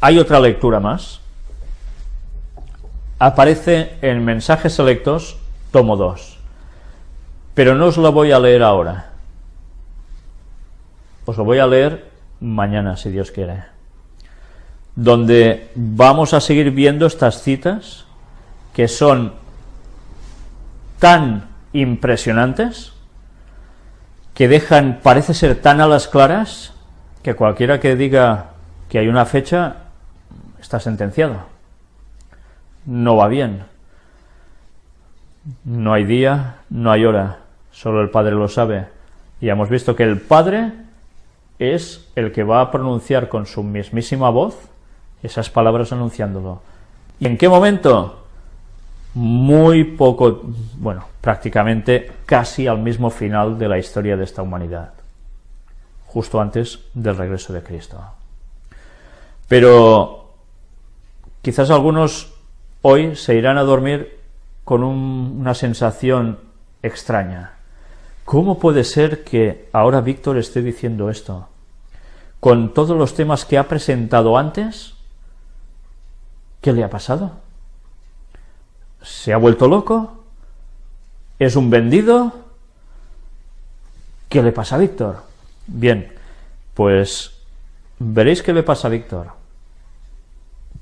hay otra lectura más. Aparece en Mensajes Selectos, tomo 2. Pero no os lo voy a leer ahora. Os lo voy a leer mañana, si Dios quiere. Donde vamos a seguir viendo estas citas que son tan impresionantes, que dejan, parece ser tan a las claras, que cualquiera que diga que hay una fecha está sentenciado. No va bien. No hay día, no hay hora, solo el Padre lo sabe. Y hemos visto que el Padre es el que va a pronunciar con su mismísima voz esas palabras anunciándolo. ¿Y en qué momento? Muy poco, bueno, prácticamente casi al mismo final de la historia de esta humanidad, justo antes del regreso de Cristo. Pero quizás algunos hoy se irán a dormir con una sensación extraña. ¿Cómo puede ser que ahora Víctor esté diciendo esto? Con todos los temas que ha presentado antes, ¿qué le ha pasado? ¿Se ha vuelto loco? ¿Es un vendido? ¿Qué le pasa a Víctor? Bien, pues veréis qué le pasa a Víctor.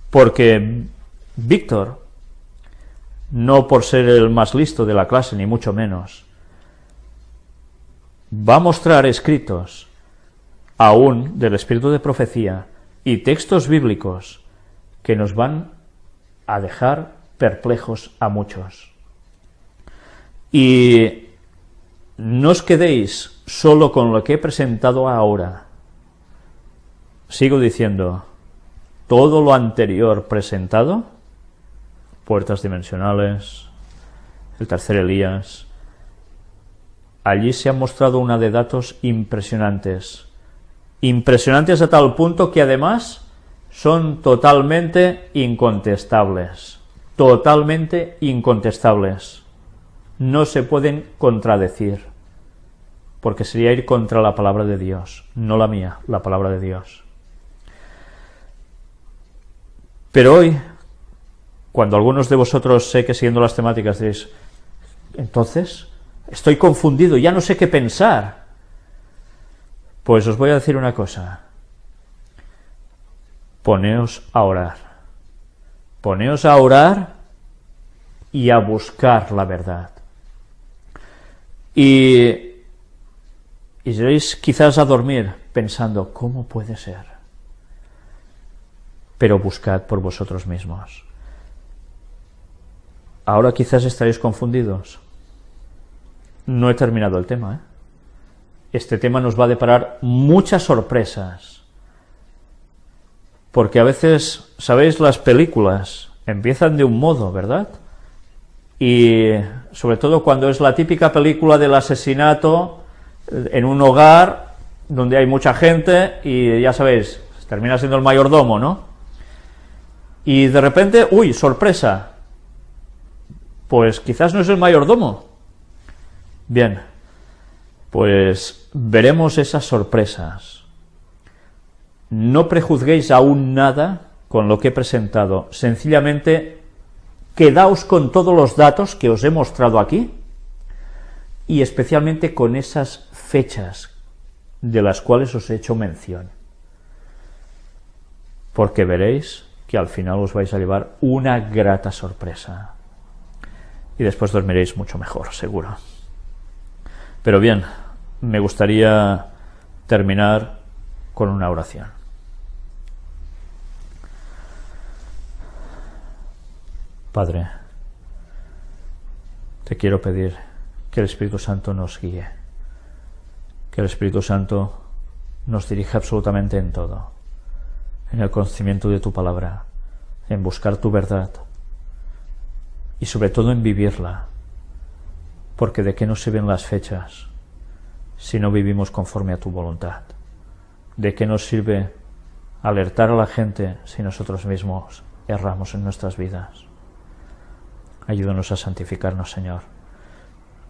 Porque Víctor, no por ser el más listo de la clase, ni mucho menos, va a mostrar escritos aún del espíritu de profecía y textos bíblicos que nos van a dejar perplejos a muchos. Y no os quedéis solo con lo que he presentado ahora. Sigo diciendo, todo lo anterior presentado, puertas dimensionales, el tercer Elías, allí se ha mostrado una de datos impresionantes, impresionantes a tal punto que además son totalmente incontestables, no se pueden contradecir, porque sería ir contra la palabra de Dios, no la mía, la palabra de Dios. Pero hoy, cuando algunos de vosotros, sé que siguiendo las temáticas diréis, entonces, estoy confundido, ya no sé qué pensar, pues os voy a decir una cosa, poneos a orar y a buscar la verdad. Y iréis quizás a dormir pensando, ¿cómo puede ser? Pero buscad por vosotros mismos. Ahora quizás estaréis confundidos. No he terminado el tema, ¿eh? Este tema nos va a deparar muchas sorpresas. Porque a veces, ¿sabéis? Las películas empiezan de un modo, ¿verdad? Y sobre todo cuando es la típica película del asesinato en un hogar donde hay mucha gente y ya sabéis, termina siendo el mayordomo, ¿no? Y de repente, ¡uy, sorpresa! Pues quizás no es el mayordomo. Bien, pues veremos esas sorpresas. No prejuzguéis aún nada con lo que he presentado, sencillamente quedaos con todos los datos que os he mostrado aquí y especialmente con esas fechas de las cuales os he hecho mención, porque veréis que al final os vais a llevar una grata sorpresa y después dormiréis mucho mejor, seguro. Pero bien, me gustaría terminar con una oración. Padre, te quiero pedir que el Espíritu Santo nos guíe, que el Espíritu Santo nos dirija absolutamente en todo, en el conocimiento de tu palabra, en buscar tu verdad y sobre todo en vivirla, porque de qué nos sirven las fechas si no vivimos conforme a tu voluntad, de qué nos sirve alertar a la gente si nosotros mismos erramos en nuestras vidas. Ayúdanos a santificarnos, Señor.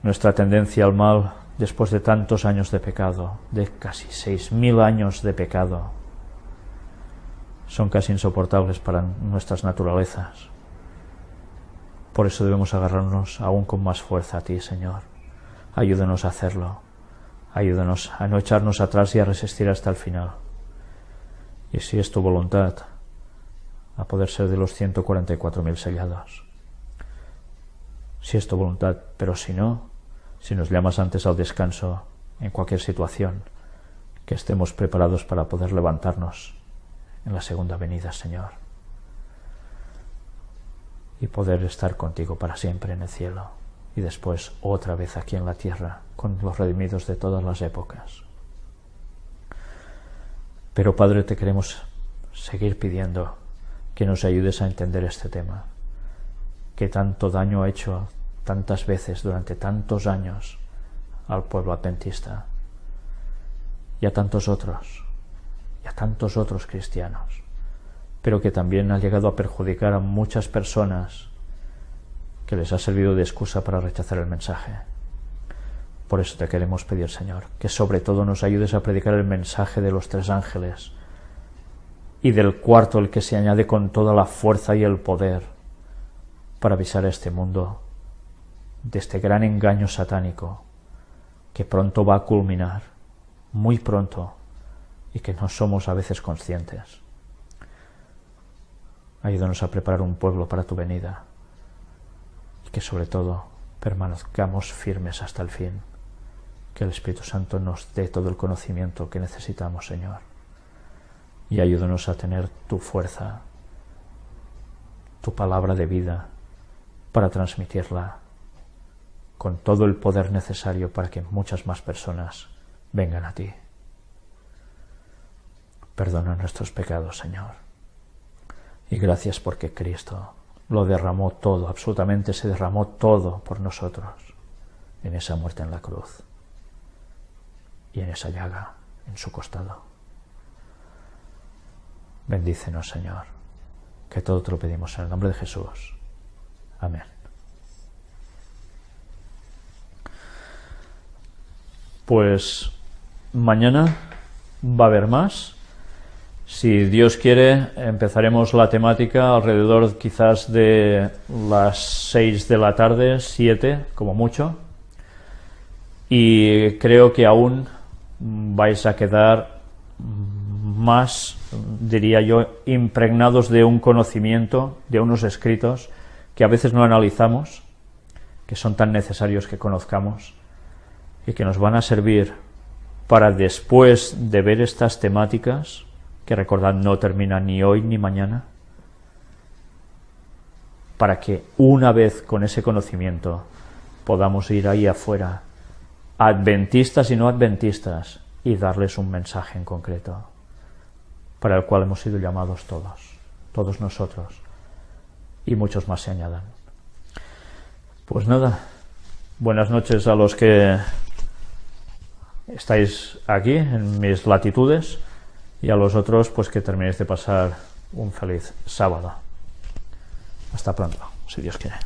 Nuestra tendencia al mal, después de tantos años de pecado, de casi 6.000 años de pecado, son casi insoportables para nuestras naturalezas. Por eso debemos agarrarnos aún con más fuerza a ti, Señor. Ayúdanos a hacerlo. Ayúdanos a no echarnos atrás y a resistir hasta el final. Y si es tu voluntad, a poder ser de los 144.000 sellados. Si es tu voluntad, pero si no, si nos llamas antes al descanso en cualquier situación, que estemos preparados para poder levantarnos en la segunda venida, Señor, y poder estar contigo para siempre en el cielo, y después otra vez aquí en la tierra, con los redimidos de todas las épocas. Pero, Padre, te queremos seguir pidiendo que nos ayudes a entender este tema, que tanto daño ha hecho tantas veces durante tantos años al pueblo adventista y a tantos otros cristianos, pero que también ha llegado a perjudicar a muchas personas que les ha servido de excusa para rechazar el mensaje. Por eso te queremos pedir, Señor, que sobre todo nos ayudes a predicar el mensaje de los 3 ángeles y del cuarto, el que se añade con toda la fuerza y el poder para avisar a este mundo de este gran engaño satánico que pronto va a culminar, muy pronto, y que no somos a veces conscientes. Ayúdanos a preparar un pueblo para tu venida y que sobre todo permanezcamos firmes hasta el fin. Que el Espíritu Santo nos dé todo el conocimiento que necesitamos, Señor, y ayúdanos a tener tu fuerza, tu palabra de vida, para transmitirla con todo el poder necesario para que muchas más personas vengan a ti. Perdona nuestros pecados, Señor, Y gracias porque Cristo lo derramó todo, absolutamente se derramó todo por nosotros en esa muerte en la cruz y en esa llaga en su costado. Bendícenos, Señor, que todo te lo pedimos en el nombre de Jesús. Amén. Pues mañana va a haber más. Si Dios quiere, empezaremos la temática alrededor quizás de las 6 de la tarde, 7 como mucho. Y creo que aún vais a quedar más, diría yo, impregnados de un conocimiento, de unos escritos que a veces no analizamos, que son tan necesarios que conozcamos y que nos van a servir para después de ver estas temáticas, que recordad no terminan ni hoy ni mañana, para que una vez con ese conocimiento podamos ir ahí afuera, adventistas y no adventistas, y darles un mensaje en concreto, para el cual hemos sido llamados todos nosotros, y muchos más se añadan. Pues nada, buenas noches a los que estáis aquí en mis latitudes, y a los otros pues que terminéis de pasar un feliz sábado. Hasta pronto, si Dios quiere.